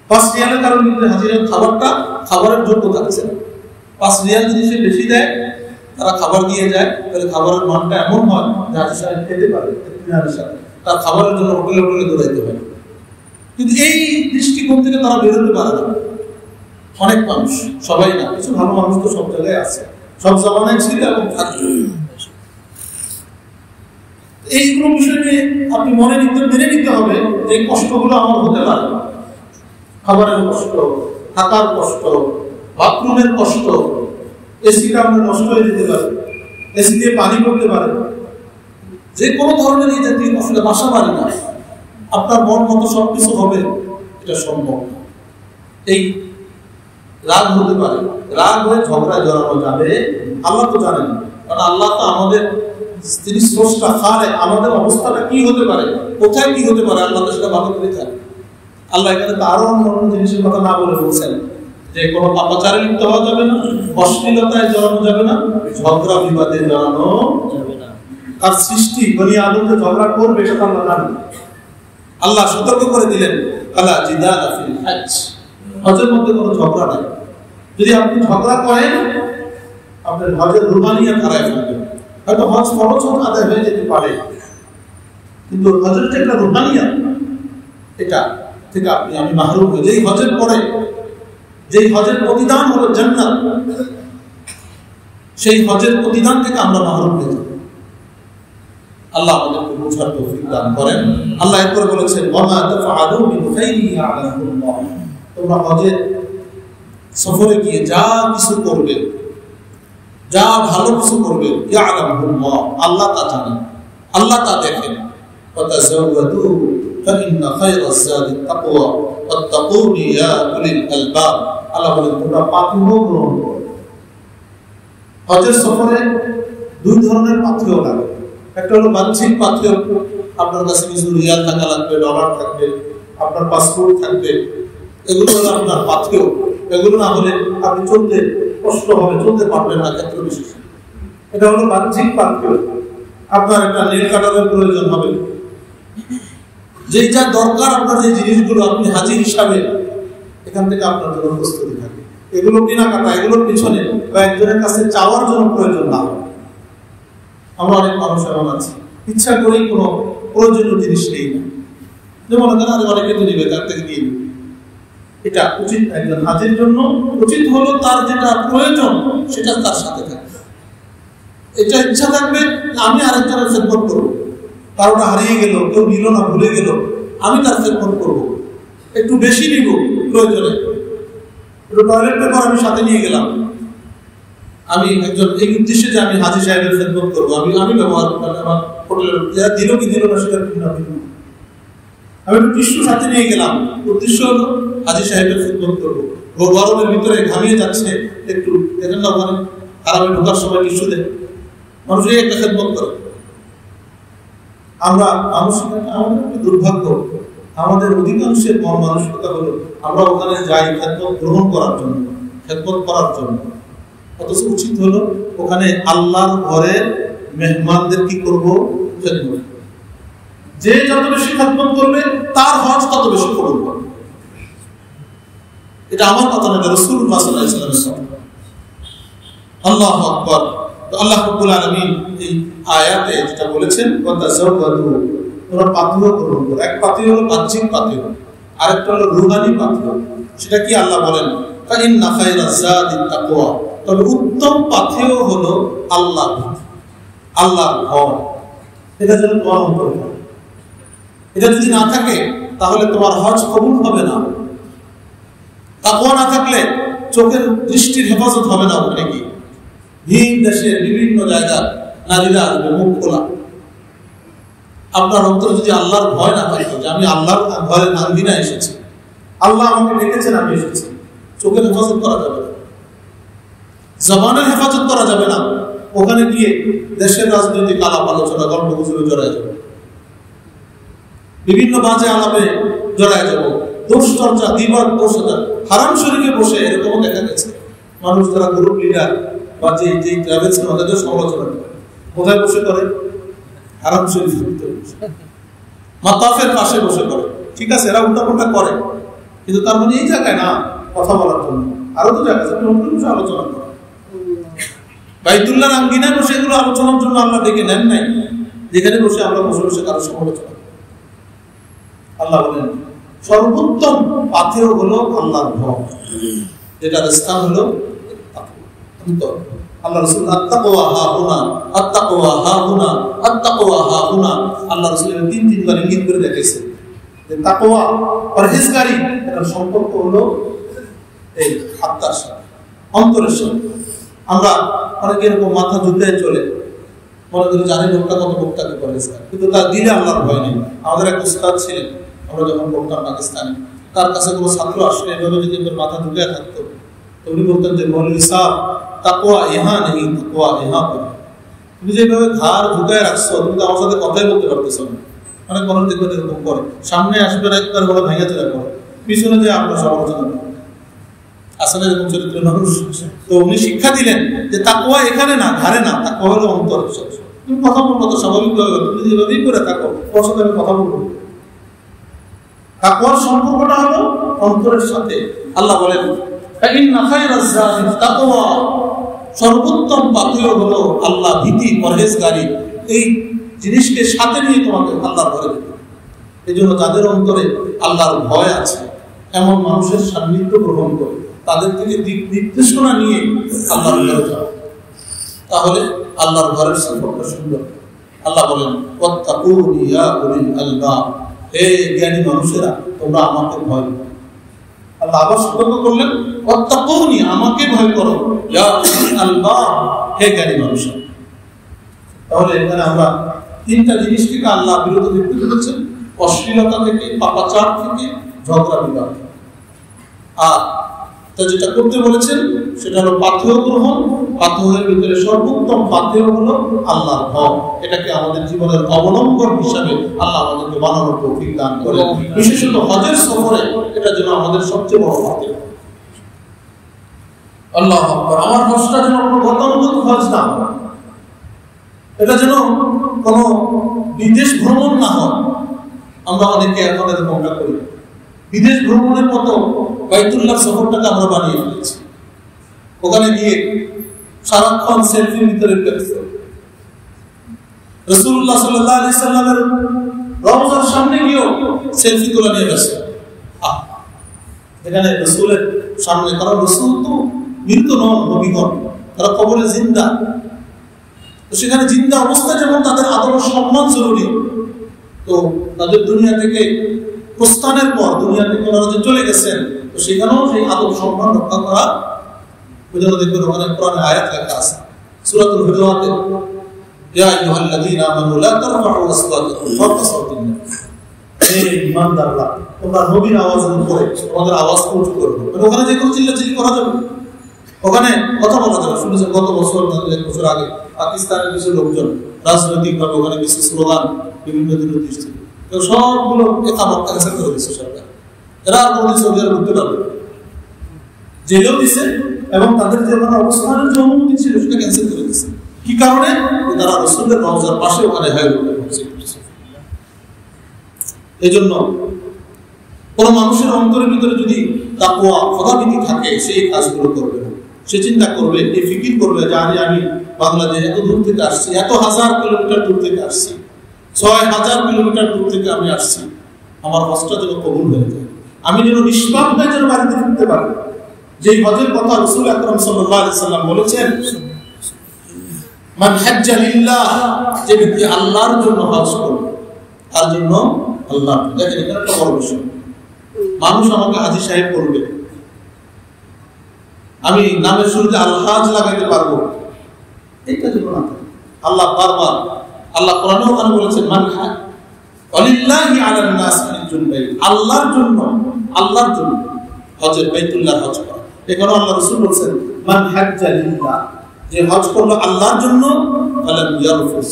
5 রিয়ালের কারণে কিন্তু হাজিরের খাবারটা খাবারের যোগ্য থাকছে না। 5 রিয়াল যদি সে বেশি দেয়, তারা খাবার দিয়ে যায়, তাহলে খাবারের মানটা এমন হয় যে হাজির সাহেব খেতে পারে, তার খাবারের জন্য হোটেলে হোটেলে দৌড়াইতে হয়। কিন্তু এই দৃষ্টিকোণ থেকে তারা বেরোতে পারে না অনেক মানুষ, সবাই না, কিছু ভালো মানুষ তো সব জায়গায় আছে, সব জামানায় ছিল এবং থাকবে। এইগুলো বিষয় নিয়ে আপনি মেনে নিতে হবে যে কষ্টগুলো আমার হতে পারে, খাবারের কষ্ট, থাকার কষ্ট, বাথরুমের কষ্ট, এসিটা আমরা নষ্ট হয়ে যেতে পারে, এসি দিয়ে পানি পড়তে পারে, যে কোনো ধরনের এই জাতীয় কষ্ট, বাসা বাড়ি না, আপনার মন মতো সবকিছু হবে, এটা সম্ভব না। এই রাগ হতে পারে, রাগ হয়ে ঝগড়ায় জড়ানো যাবে, আল্লাহ তো জানেন, কারণ আল্লাহ তো আমাদের তিনি স্রষ্টা, খালে আমাদের অবস্থাটা কি হতে পারে, কোথায় কি হতে পারে, আল্লাহ তো সেটা ভালো করে জানেন। আল্লাহ এখানে তো আরো অন্য জিনিসের কথা না বলে বলছেন যে কোনো পাপাচারে লিপ্ত হওয়া যাবে না, অশ্লীলতায় জড়ানো যাবে না, ঝগড়া বিবাদে জড়ানো যাবে না। তার সৃষ্টি বনি আদমকে ঝগড়া করবে সেটা আমরা জানি। আল্লাহ সতর্ক করে দিলেন, আলা জিদালা ফিল হজ্জ, হজের মধ্যে কোনো ঝগড়া নাই। যদি আপনি ঝগড়া করেন, আপনার হজের রুহানিয়াত হারায় ফেলবেন। হয়তো হজ ফরজ আদায় হয়ে যেতে পারে, কিন্তু হজের যে একটা রুহানিয়াত, এটা থেকে আমি মাহরুম হই। যেই হজের পরে, যেই হজের প্রতিদান হলো জান্নাত, সেই হজের প্রতিদান থেকে আমরা মাহরুম হয়ে যাব। আল্লাহ আমাদেরকে বোঝার তৌফিক দান করেন। আল্লাহ এরপরে বলেছেন, ওয়ামা তাফআলু মিন খাইরিন ইয়ালামুল্লাহ, তোমরা হজের সফরে গিয়ে যা কিছু করবে, যা ভালো কিছু করবে, ইয়ালামুল্লাহ, আল্লাহ তা জানেন, আল্লাহ তা দেখেন। ওয়াতাযাওয়াদু, ফাইন্না খায়রাজ যাদি তাকওয়া ওয়াত্তাকুনি ইয়া উলিল আলবাব। আল্লাহ বলেন তোমরা পাথেয় গ্রহণ করো। হজের সফরে দুই ধরনের পাথেয় লাগে। একটা হলো বাহ্যিক পাথেয়, আপনার কাছে কিছু রিয়াল টাকা লাগবে, ডলার থাকবে, আপনার পাসপোর্ট থাকবে, এগুলো হলো আপনার পাথেয়। এগুলো না হলে আপনি চলতে কষ্ট হবে, চলতে পারবেন না ক্ষেত্র বিশেষে। এটা হলো বাহ্যিক পাথেয়। আপনার একটা নেল কাটারের প্রয়োজন হবে, যেটা দরকার আপনার যে জিনিসগুলো আপনি হাজির হিসাবে এখান থেকে আপনার জন্য প্রস্তুতি থাকে। এগুলো কেনাকাটা, এগুলোর পিছনে বা একজনের কাছে চাওয়ার জন্য প্রয়োজন না হয়। আমরা অনেক মানুষ এমন আছে ইচ্ছা করেই কোনো প্রয়োজনীয় জিনিস নেই না, যেমন অনেকে তো নিবে তার থেকে নিয়ে নেবে। এটা উচিত একজন হাজির জন্য উচিত হলো তার যেটা প্রয়োজন সেটা তার সাথে থাকবে। এটা ইচ্ছা থাকবে আমি আরেকজনের খেদমত করবো, কারোটা হারিয়ে গেল, কেউ নিল না, ভুলে গেল, আমি তার খেদমত করবো, একটু বেশি নিব প্রয়োজনে। একটু টয়লেট পেপার আমি সাথে নিয়ে গেলাম, আমি একজন এই উদ্দেশ্যে যে আমি হাজি সাহেবের খেদমত করবো, আমি ব্যবহার করলাম। আমার হোটেলের দিল কি দিল না সেটা আমি একটু টিস্যু সাথে নিয়ে গেলাম, উদ্দেশ্য হলো হাজি সাহেবের খেদমত করবো। গরমের ভিতরে ঘামিয়ে যাচ্ছে, একটু দেখেন না ওখানে আরামে ঢোকার সময় টিস্যু দেয়, মানুষ এই একটা খেদমত করে। আমরা আমাদের দুর্ভাগ্য, আমাদের অধিকাংশের মন মানসিকতা হলো আমরা ওখানে যাই খেদমত গ্রহণ করার জন্য, খেদমত করার জন্য। অথচ উচিত হলো ওখানে আল্লাহর ঘরের মেহমানদের কি করব, খেদমত। যে যত বেশি খেদমত করবে তার হজ তত বেশি কবুল হবে। এটা আমার কথা না, রাসূলুল্লাহ সাল্লাল্লাহু আলাইহি ওয়াসাল্লাম। আল্লাহু আকবার। তো আল্লাহ রাব্বুল আলামিন এই আয়াতে যেটা বলেছেন ওয়াতাযাওয়াদু, তোমরা পাথেয় গ্রহণ করো। এক পাথেয় হলো বাহ্যিক পাথেয়, আরেকটা হলো রূহানী পাথেয়। সেটা কি আল্লাহ বলেন ফাইন্না খায়রাজ যাদি তাকওয়া, তবে উত্তম পাথেয় হলো আল্লাহ, আল্লাহর ভয়। এটা যেন তোমার অন্তরে থাকে। এটা যদি না থাকে তাহলে তোমার হজ কবুল হবে না। তাকওয়া না থাকলে চোখের দৃষ্টির হেফাজত হবে না। ওখানে কি ভিন দেশের বিভিন্ন জায়গা নারীরা আসবে মুখ খোলা। আপনার অন্তরে যদি আল্লাহর ভয় না থাকে, যে আমি আল্লাহর ভয়ের নাঙ্গিনা এসেছি, আল্লাহ আমাকে ডেকেছেন, আমি এসেছি, চোখের হেফাজত করা যাবে না, জবানের হেফাজত করা যাবে না। ওখানে গিয়ে দেশের রাজনৈতিক আলাপ আলোচনা গল্প গুজবে জড়ায় যাবে, বিভিন্ন বাজে আলাপে জড়ায় যাব, দোষ চর্চা, দিবার দোষ, হারাম শরীফে বসে এরকম দেখা গেছে মানুষ যারা গ্রুপ লিডার বা যে ট্রাভেলস ওদের সমালোচনা করে, কোথায় বসে করে? হারাম শরীফের ভিতরে বসে, মাতাফের পাশে বসে করে। ঠিক আছে, এরা উল্টাপাল্টা করে, কিন্তু তার মানে এই জায়গায় না কথা বলার জন্য। আরো তো জায়গা আছে অন্য কিছু আলোচনা করে। বাইতুল্লাহ আঙ্গিনায় বসে এগুলো আলোচনার জন্য আল্লাহ ডেকে নেন নাই, যেখানে বসে আমরা বসে বসে কারো সমালোচনা করি। আল্লাহ বলেন সর্বোত্তম পাথেয় হলো আল্লাহর ভয়, যেটার স্থান হলো অন্তর। আল্লাহ রাসূল আত্তাকওয়া হাহুনা, আত্তাকওয়া হাহুনা, আত্তাকওয়া হাহুনা, আল্লাহ রাসূল তিনবার ইঙ্গিত করে দেখাইছে যে তাকওয়া পরহেজগারি এর সম্পর্ক হলো এই আত্মার সাথে, অন্তরের সাথে। আমরা অনেকে এরকম মাথা ঝুঁকিয়ে চলে, মনে করি জানি লোকটা কত বক্তাকে পরহেজগার, কিন্তু তার দিলে আল্লাহর ভয় নেই। আমাদের এক উস্তাদ ছিলেন, আমরা যখন পড়তাম পাকিস্তানে, তার কাছে কোনো ছাত্র আসলে এভাবে যদি মাথা ঝুঁকিয়ে থাকতো তো উনি বলতেন যে মৌলভী সাহেব তাকওয়া ইহা নেই, তাকওয়া ইহা পর। তুমি যেভাবে ঘাড় ঝুঁকায় রাখছো, তুমি তো আমার সাথে কথাই বলতে পারতেছো না। অনেক মানুষ দেখবেন এরকম করে, সামনে আসবে না একবার বলে ভেঙে চলে করে, পিছনে যে আপনার সমালোচনা করে। আসলে এরকম চরিত্র মানুষ। তো উনি শিক্ষা দিলেন যে তাকওয়া এখানে না, ঘাড়ে না, তাকওয়া হলো অন্তরে। তুমি কথা বলবো তো স্বাভাবিকভাবে, তুমি যেভাবেই করে থাকো ওর সাথে আমি কথা বলবো। তাকওয়ার সম্পর্কটা হলো অন্তরের সাথে। আল্লাহ বলেন ফাইন্না খায়রাজ যাদি তাকওয়া, সর্বোত্তম পাথেয় হলো আল্লাহ ভীতি, পরহেজগারি। এই জিনিসকে সাথে নিয়ে তোমাকে আল্লাহর ভয় দিতে হবে। এই জন্য যাদের অন্তরে আল্লাহর ভয় আছে এমন মানুষের সান্নিধ্য গ্রহণ করে, তাদের থেকে দিক নির্দেশনা নিয়ে আল্লাহর ঘরে যাও, তাহলে আল্লাহর ঘরের সম্পর্কটা সুন্দর। আল্লাহ বলেন ওয়াত্তাকুনি ইয়া উলিল আলবাব, হে জ্ঞানী মানুষেরা তোমরা আমাকে ভয় করো। আল্লাহ আবার সতর্ক করলেন ওয়াত্তাকুনি, আমাকে ভয় করো, ইয়া উলিল আলবাব, হে জ্ঞানী মানুষেরা। তাহলে এখানে আমরা তিনটা জিনিস থেকে আল্লাহ বিরত দেখতে পেয়েছেন। অশ্লীলতা থেকে, পাপাচার থেকে, ঝগড়া বিবাদ। আর তা যেটা করতে বলেছেন সেটা হলো পাথেয় গ্রহণ। পাথেয়ের ভিতরে সর্বোত্তম পাথেয় হলো আল্লাহর ভয়। এটাকে আমাদের জীবনের অবলম্বন হিসাবে আল্লাহ আমাদেরকে বানানোর তৌফিক দান করেন। বিশেষত হজের সফরে এটা যেন আমাদের সবচেয়ে বড় পাথেয়। আল্লাহু আকবার। আমার হজটা যেন কোনো গতানুগতিক হজ না হয়, এটা যেন কোনো বিদেশ ভ্রমণ না হয়। আমরা অনেকে এখন এরকমটা করি, বিদেশ ভ্রমণের মতো বাইতুল্লাহ সফরটাকে আমরা বানিয়ে ফেলেছি। ওখানে গিয়ে সারাক্ষণ সেলফির ভিতরে ব্যস্ত। রাসূলুল্লাহ সাল্লাল্লাহু আলাইহি সাল্লামের রওজার সামনে গিয়েও সেলফি তোলা নিয়ে ব্যস্ত। এখানে রাসূলের সামনে, কারণ রাসূল তো মৃত নন, নবীগণ, তারা কবরে জিন্দা। তো সেখানে জিন্দা অবস্থায় যেমন তাদের আদর সম্মান জরুরি, তো তাদের দুনিয়া থেকে প্রস্থানের পর, দুনিয়া থেকে ওনারা যে চলে গেছেন, তো সেখানেও সেই আদব সম্মান রক্ষা করা। ওইজন্য দেখবেন ওখানে কোরআনে আয়াত লেখা আছে সূরাতুল হুজুরাতে, ইয়া আইয়ুহাল্লাযীনা আমানু লা তারফাউ আসওয়াতাকুম ফাওকা সাওতিন নাস। হে ঈমানদাররা, তোমরা নবীর আওয়াজের উপরে তোমাদের আওয়াজ উঁচু করো। মানে ওখানে যে কোনো চিল্লাচিল্লি করা যাবে, ওখানে কথা বলা যাবে। শুনেছেন গত বছর, 1 বছর আগে পাকিস্তানের কিছু লোকজন রাজনৈতিকভাবে ওখানে কিছু স্লোগান বিভিন্ন দিনে দিচ্ছে, তো সবগুলো একামত ক্যান্সেল করে দিচ্ছে সরকার। এরা আর কোনোদিন সৌদি আরব ঢুকতে পারবে না, জেলেও দিচ্ছে, এবং তাদের যে অবস্থানের যে অনুমতি ছিল সেটা ক্যান্সেল করে দিচ্ছে। কি কারণে? তারা রাসূলের রওজার পাশে ওখানে এই জন্য কোন মানুষের অন্তরের ভিতরে যদি তাকওয়া, খোদাভীতি থাকে, সেই কাজগুলো করবে না। সে চিন্তা করবে, এই ফিকির করবে যে আমি বাংলাদেশ এত দূর থেকে আসছি, এত হাজার কিলোমিটার দূর থেকে আসছি, 6000 কিলোমিটার দূর থেকে আমি আসছি, আমার হজটা যেন কবুল হয়ে যায়, আমি যেন নিষ্পাপ হয়ে যেন বাড়িতে ফিরতে পারি। যেই হজের কথা রাসূল আকরাম সাল্লাল্লাহু আলাইহি সাল্লাম বলেছেন, মান হাজ্জা লিল্লাহ, যে ব্যক্তি আল্লাহর জন্য হজ করবে, তার জন্য আল্লাহ। দেখেন এটা একটা বড় বিষয়। মানুষ আমাকে হাজী সাহেব করবে, আমি নামের শুরুতে আল হাজ লাগাইতে পারবো, এটা যেন না থাকে। আল্লাহ বারবার, আল্লাহ কোরআনে ওখানে বলেছেন, মান ওয়ালিল্লাহি আলান নাস হিজ্জুল বাইত, আল্লাহর জন্য, আল্লাহর জন্য হজের, বাইতুল্লাহ হজ করা। এখানে আল্লাহ রাসূল বলেছেন, মান হাজ্জা লিল্লাহ, যে হজ করলো আল্লাহর জন্য, ফালাম ইয়ারফুস,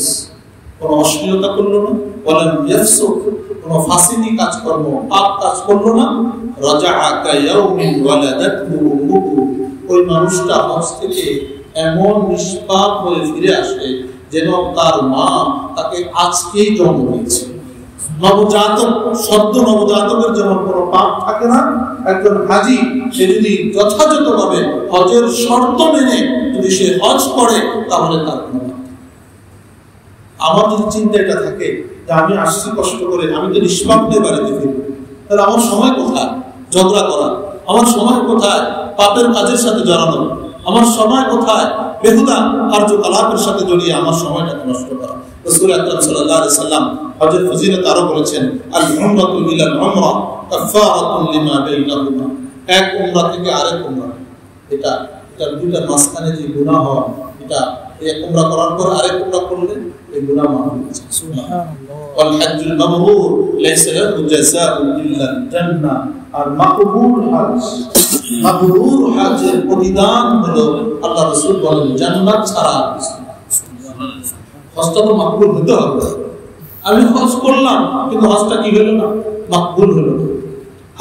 কোনো অশ্লীলতা করলো না, ওয়ালাম ইয়াফসুক, কোনো ফাসিকি কাজকর্ম, পাপ কাজ করলো না, রাজাআ কায়াউমিন ওয়ালাদাতহু উম্মুহু, ওই মানুষটা হজ থেকে এমন নিষ্পাপ হয়ে ফিরে আসে যেন তার মা তাকে আজকেই জন্ম দিয়েছে। নবজাতক, সদ্য নবজাতকের যেমন কোনো পাপ থাকে না, একজন হাজী সে যদি যথাযথভাবে হজের শর্ত মেনে যদি সে হজ করে, তাহলে তার কোনো পাপ। আমার যদি চিন্তা এটা থাকে যে আমি আসছি কষ্ট করে, আমি তো নিষ্পাপ হয়ে বাড়িতে ফিরব, তাহলে আমার সময় কোথায় ঝগড়া করা, আমার সময় কোথায় পাপের কাজের সাথে জড়ানো, আমার সময় কোথায় বেহুদা কার্যকলাপের সাথে জড়িয়ে আমার সময়টাকে নষ্ট করা। রাসূল আকরাম সাল্লাল্লাহু আলাইহি সাল্লাম হজের ফজিলত আরো বলেছেন, আল উমরাতু ইলাল উমরা কাফারাতুন লিমা বাইনাহুমা, এক উমরা থেকে আরেক উমরা, এটা দুইটার মাঝখানে যে গুনাহ হয়, এটা এক উমরা করার পর আরেক উমরা করলে এই গুনাহ মাফ হয়ে যায়। সুবহানাল্লাহ। ওয়াল হজ্জুল মাবরুর লাইসা লাহু জাযাউন ইল্লাল জান্নাহ, আর মাকবুল হজ, মাবরুর হজের প্রতিদান হলো, আল্লাহ রাসূল বলেন, জান্নাত ছাড়া। হজটা তো মাকবুল হতে হবে। আমি হজ করলাম কিন্তু হজটা কি হলো না, মাকবুল হলো না,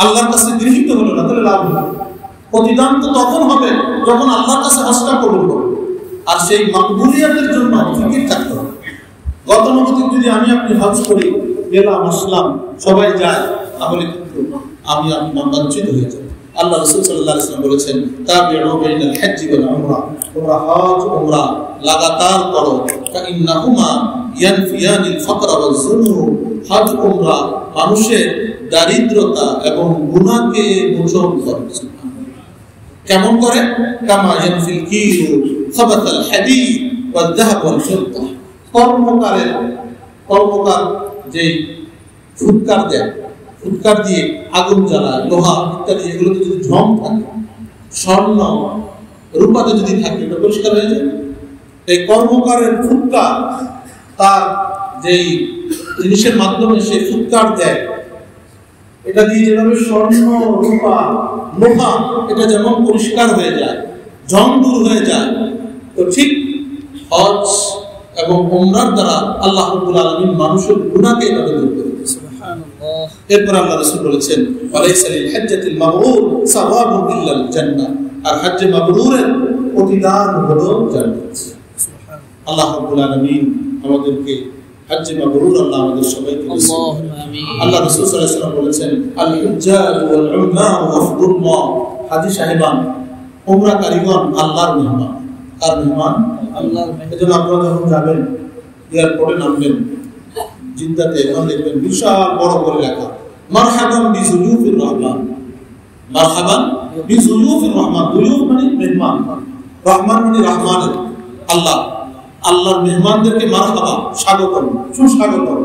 আল্লাহর কাছে গৃহীত হলো না, তাহলে লাভ হলো। প্রতিদান তো তখন হবে যখন আল্লাহর কাছে হজটা কবুল হবে। আর সেই মাকবুলিয়াতের জন্য ফিকির থাকতে হবে। গতানুগতিক যদি আমি আপনি হজ করি, গেলাম আসলাম, সবাই যায়, তাহলে কিন্তু আমি আপনার বঞ্চিত হয়ে যাব। আল্লাহ রাসূল সাল্লাল্লাহু আলাইহি ওয়াসাল্লাম বলেছেন, তাবিউ বাইনাল হজ্জি ওয়াল উমরা, তোমরা হজ উমরা লাগাতার করো, ফাইন্নাহুমা ইয়ানফিয়ানিল ফাকরা ওয়াজ যুনুব, হজ উমরা মানুষের দারিদ্রতা এবং গুনাহকে মোচন করে। কেমন করে? কামা ইয়ানফিল কিরু খাবাতাল হাদীদ ওয়াল যাহাব ওয়াল ফিদ্দা, কর্মকার যে ফুৎকার দেয়, ফুৎকার দিয়ে আগুন জ্বালায়, লোহা ইত্যাদি, এগুলোতে যদি ঝম থাকে, স্বর্ণ রূপাতে যদি থাকে, এটা পরিষ্কার হয়ে যায়। এই কর্মকারের ফুৎকার, তার যেই জিনিসের মাধ্যমে সে ফুৎকার দেয়, এটা দিয়ে যেভাবে স্বর্ণ, রূপা, লোহা এটা যেমন পরিষ্কার হয়ে যায়, জং দূর হয়ে যায়, তো ঠিক হজ এবং উমরার দ্বারা আল্লাহ রাব্বুল আলামিন মানুষের গুনাহকে এভাবে দূর করে দেন। সুবহানাল্লাহ। এরপর আল্লাহ রাসূল বলেছেন, ওয়ালাইসা লিল হাজ্জাতিল মাবরুর সাওয়াবুন ইল্লাল জান্নাহ, আর হজ্জে মাবরুরের প্রতিদান হলো জান্নাত। সুবহানাল্লাহ। আল্লাহ রাব্বুল আলামিন আমাদেরকে হজ্জে মাবরুর আল্লাহ আমাদের সবাইকে আল্লাহুম্মা আমিন। আল্লাহ রাসূল সাল্লাল্লাহু আলাইহি ওয়াসাল্লাম বলেছেন, আল হুজ্জাজ ওয়াল উম্মাহ ওয়াফদুল্লাহ, হাজী সাহেবান, উমরাকারীগণ আল্লাহর মেহমান। আর মেহমান আল্লাহর মেহমান। এজন্য আপনারা যখন যাবেন, এয়ারপোর্টে নামবেন, জিদ্দাতে এখন দেখবেন বিশাল বড় করে লেখা, মারহাবান বিজুয়ুফির রহমান। মারহাবান বিজুয়ুফির রহমান। দুয়ুফ মানে মেহমান, রহমান মানে রহমানের, আল্লাহ, আল্লাহর মেহমানদেরকে মারহাবা, স্বাগতম, সুস্বাগতম।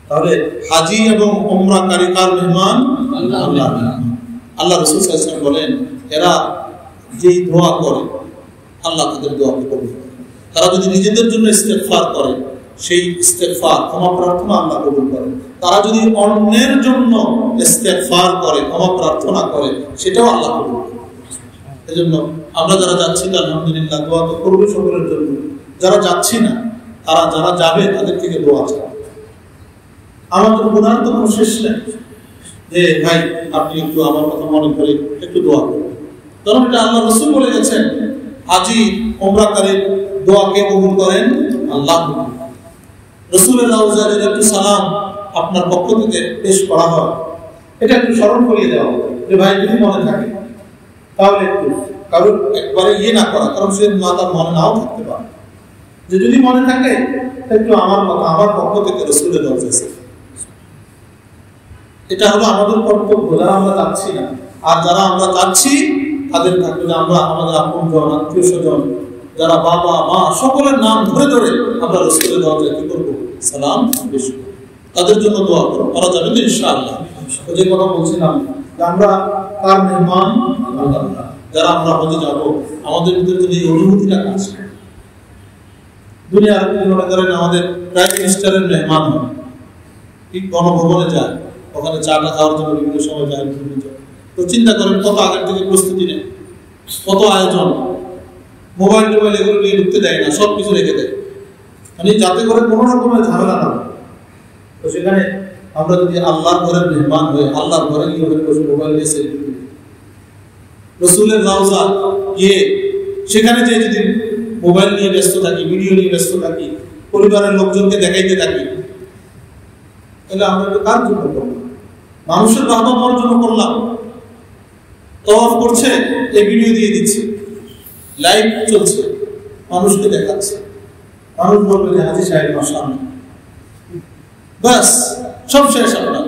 তাহলে হাজী এবং উমরাকারী কার মেহমান? আল্লাহর মেহমান। আল্লাহ রাসূল সাল্লাল্লাহু আলাইহি ওয়াসাল্লাম বলেন, এরা যেই দোয়া করে আল্লাহ তাদের দোয়া কবুল করে। তারা যদি নিজেদের জন্য ইস্তেগফার করে, সেই ইস্তেগফার, ক্ষমা প্রার্থনা আল্লাহ কবুল করেন। তারা যদি অন্যের জন্য ইস্তেগফার করে, ক্ষমা প্রার্থনা করে, সেটাও আল্লাহ কবুল করেন। এজন্য আমরা যারা যাচ্ছি আলহামদুলিল্লাহ, দোয়া তো করবো সকলের জন্য। যারা যাচ্ছি না, তারা যারা যাবে তাদের থেকে দোয়া চাই। আমাদের গুনাহ তো কোনো শেষ নেই যে ভাই আপনি একটু আমার কথা মনে করে একটু দোয়া করুন, কারণ এটা আল্লাহ রাসূল বলে গেছেন, হাজী উমরাকারীর দোয়াকে কবুল করেন আল্লাহ। রাসূলের রওজায় যদি একটু সালাম আপনার পক্ষ থেকে পেশ করা হয়, এটা একটু স্মরণ করিয়ে দেওয়া হবে যে ভাই যদি মনে থাকে, তাহলে একটু কারণ একবারে না করা, কারণ সে তার মনে নাও থাকতে পারে, যে যদি মনে থাকে একটু আমার কথা, আমার পক্ষ থেকে রাসূলের রওজায়। এটা হলো আমাদের কর্তব্য, যারা আমরা যাচ্ছি না। আর যারা আমরা যাচ্ছি তাদের থাকবে যে আমরা আমাদের আপনজন, আত্মীয় স্বজন, যারা বাবা মা, সকলের নাম ধরে ধরে আমরা রাসূলের রওজায় কি করবো? সালাম পেশ করব। তাদের জন্য দোয়া করব, করা যাবে তো ইনশাআল্লাহ। যে কথা বলছিলাম, আমরা কার মেহমান? আল্লাহ। যারা আমরা হজে যাব, আমাদের ভিতরে যদি এই অনুভূতিটা কাজ করে, দুনিয়ার মনে করেন আমাদের প্রাইম মিনিস্টারের মেহমান হয়, ঠিক গণভবনে যায়, ওখানে চাটা খাওয়ার জন্য বিভিন্ন সময় যায়, তো চিন্তা করেন কত আগের থেকে প্রস্তুতি নেয়, কত আয়োজন, মোবাইল টোবাইল এগুলো নিয়ে ঢুকতে দেয় না, সব কিছু রেখে দেয়, মানে যাতে করে কোনো রকমের ঝামেলা না হয়। তো সেখানে আমরা যদি আল্লাহর ঘরের মেহমান হয়ে আল্লাহর ঘরে গিয়ে বসে মোবাইল নিয়ে সেলফি তুলি, রাসূলের রওজা গিয়ে সেখানে যে যদি মোবাইল নিয়ে ব্যস্ত থাকি, ভিডিও নিয়ে ব্যস্ত থাকি, পরিবারের লোকজনকে দেখাইতে থাকি, তাহলে আমরা কার জন্য করলাম? মানুষের বাবা মার জন্য করলাম। তওয়াফ করছে, এই ভিডিও দিয়ে দিচ্ছে, লাইভ চলছে, মানুষকে দেখাচ্ছে, মানুষ বলবে যে হাজী সাহেব মাশাআল্লাহ, বাস সব শেষ। আপনার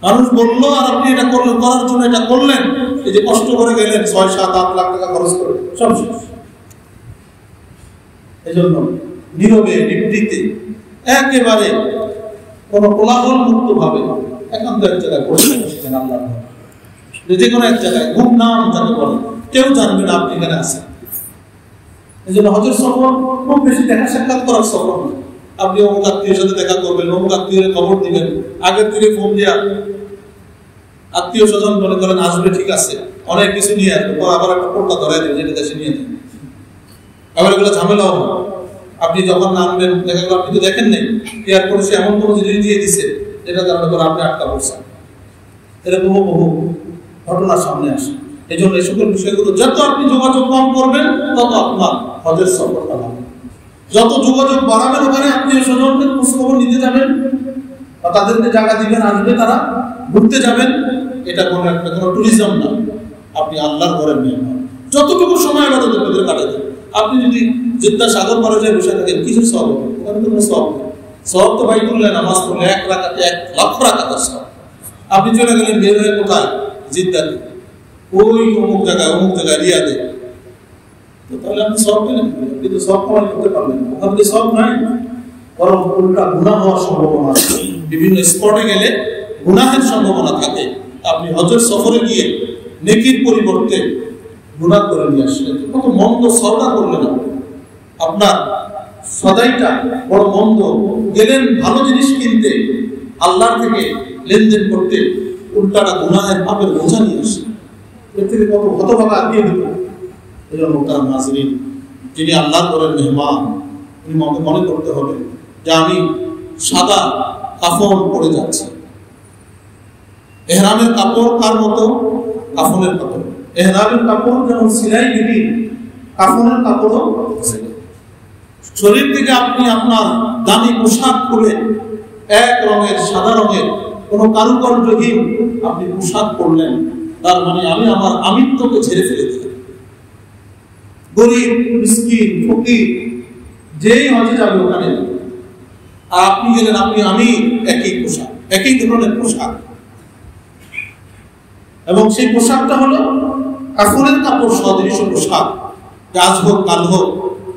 মানুষ বললো আর আপনি এটা করলেন, করার জন্য এটা করলেন, এই যে কষ্ট করে গেলেন 6-7-8 লাখ টাকা খরচ করে, সব শেষ। এই জন্য নীরবে নিবৃত্তে একেবারে কোন কোলাহল মুক্ত ভাবে একান্ত এক জায়গায় করছেন আল্লাহ, যে কোনো এক জায়গায় গুম নাম যাকে বলে, কেউ জানবে না আপনি এখানে আছেন। এই জন্য হজের সফর খুব বেশি দেখা সাক্ষাৎ করার সফর না। আপনি অমুক আত্মীয়ের সাথে দেখা করবেন, অমুক আত্মীয়ের খবর দিবেন, আগের থেকে ফোন দিয়া আত্মীয় স্বজন মনে করেন আসবে, ঠিক আছে, অনেক কিছু নিয়ে আসবে, পর আবার একটা পোটা ধরাই দেবে, যেটা দেশে নিয়ে যাবে, আবার এগুলো ঝামেলাও হবে। আপনি যখন নামবেন, দেখা গেল আপনি তো দেখেন নাই, এয়ারপোর্টে সে এমন কোনো জিনিস দিয়ে দিচ্ছে যেটা কারণে করে আপনি আটকা পড়ছেন। এরকম বহু ঘটনার সামনে আসে। এই জন্য এই সকল বিষয়গুলো যত আপনি যোগাযোগ কম করবেন, তত আপনার হজের সফরটা হবে। যত যোগাযোগ বাড়াবেন, ওখানে আত্মীয় স্বজনদের খোঁজখবর নিতে যাবেন, বা তাদেরকে জায়গা দিবেন, আসবে তারা, ঘুরতে যাবেন, এটা কোনো একটা কোনো ট্যুরিজম না, আপনি আল্লাহর ঘরের মেহমান। যতটুকু সময় আমাদের ভিতরে কাটাবেন, আপনি যদি জিদ্দা সাগর পারে যায় বসে থাকেন, কিছু সব হবে, ওখানে তো কোনো সব নেই। সব তো ভাই করলে নামাজ পড়লে 1 রাকাতে 1 লক্ষ রাকাতের সব। আপনি চলে গেলেন বের হয়ে কোথায়? জিদ্দাতে, ওই অমুক জায়গায় রিয়াদে, তো তাহলে আপনি সব পেলেন, কিন্তু সব কমাই করতে পারবেন না, ওখানে সব নাই, বরং উল্টা গুনাহ হওয়ার সম্ভাবনা আছে। বিভিন্ন স্পটে গেলে গুনাহের সম্ভাবনা থাকে। আপনি হজের সফরে গিয়ে নেকির পরিবর্তে গুনাহ করে নিয়ে আসলেন, কত মন্দ সওদা করলেন, আপনার সদাইটা বড় মন্দ। গেলেন ভালো জিনিস কিনতে, আল্লাহর থেকে লেনদেন করতে উল্টাটা গুনাহের পাপের বোঝা নিয়ে আসে। এর থেকে কত হতভাগা আঁকিয়ে দিত। এই জন্য মোহতারাম নাজরিন, যিনি আল্লাহর ঘরের মেহমান, উনি মনে করতে হবে যে আমি সাদা কাফন পরে যাচ্ছি। এহরামের কাপড় কার মতো? কাফনের কাপড়। এহরামের কাপড় যেমন সিলাই দিবি, কাফনের কাপড়ও শরীর থেকে আপনি আপনার দামি পোশাক খুলে এক রঙের সাদা রঙের কোন কারুকার্যহীন আপনি পোশাক পরলেন, তার মানে আমি আমার আমিত্বকে ছেড়ে ফেলে দিলাম। গরিব মিসকিন ফকির যেই হজে যাবে ওখানে, আর আপনি গেলেন আমি একই পোশাক, একই ধরনের পোশাক, এবং সেই পোশাকটা হলো কাফনের কাপড় সদৃশ পোশাক। আজ হোক কাল হোক,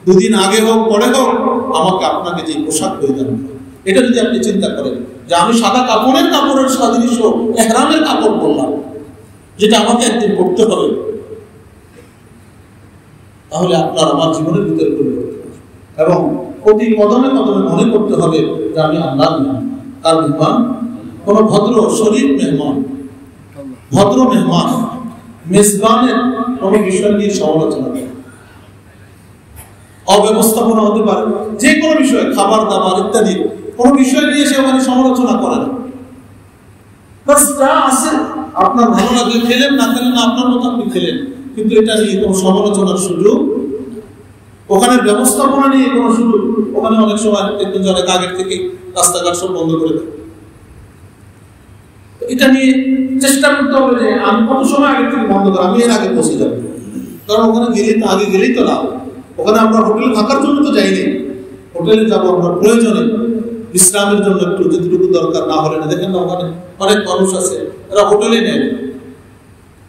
দুদিন আগে হোক পরে হোক, আমাকে আপনাকে যে পোশাক পরিধান করতে হবে। এটা যদি আপনি চিন্তা করেন যে আমি সাদা কাপড়ের সদৃশ ইহরামের কাপড় পরলাম, যেটা আমাকে একদিন পড়তে হবে, তাহলে আপনার আমার জীবনের ভিতরে পরিবর্তন আসবে। এবং প্রতি কদমে কদমে মনে করতে হবে যে আমি আল্লাহর মেহমান। কার মেহমান? কোন ভদ্র শরীর মেহমান, ভদ্র মেহমান। মেজবানের কোন বিষয় নিয়ে সমালোচনা করে, অব্যবস্থাপনা হতে পারে, যে কোনো বিষয়, খাবার দাবার ইত্যাদি কোন বিষয় নিয়ে সে ওখানে সমালোচনা করে না। আপনার ভালো লাগলে খেলেন, না খেলেন আপনার মতো আপনি খেলেন, কিন্তু এটা নিয়ে কোনো সমালোচনার সুযোগ, ওখানে ব্যবস্থাপনা নিয়ে কোনো সুযোগ। ওখানে অনেক সময় একটু জলে আগের থেকে রাস্তাঘাট সব বন্ধ করে দেয়। এটা নিয়ে চেষ্টা করতে হবে যে আমি কত সময় আগে থেকে বন্ধ করি, আমি এর আগে পৌঁছে যাবো। কারণ ওখানে আগে গেলেই তো না, ওখানে আমরা হোটেলে থাকার জন্য তো যাইনি, হোটেলে যাবো আমরা প্রয়োজনে বিশ্রামের জন্য, একটু যেটুকু দরকার না হলে না। দেখেন না ওখানে অনেক মানুষ আছে এরা হোটেলে নেয়,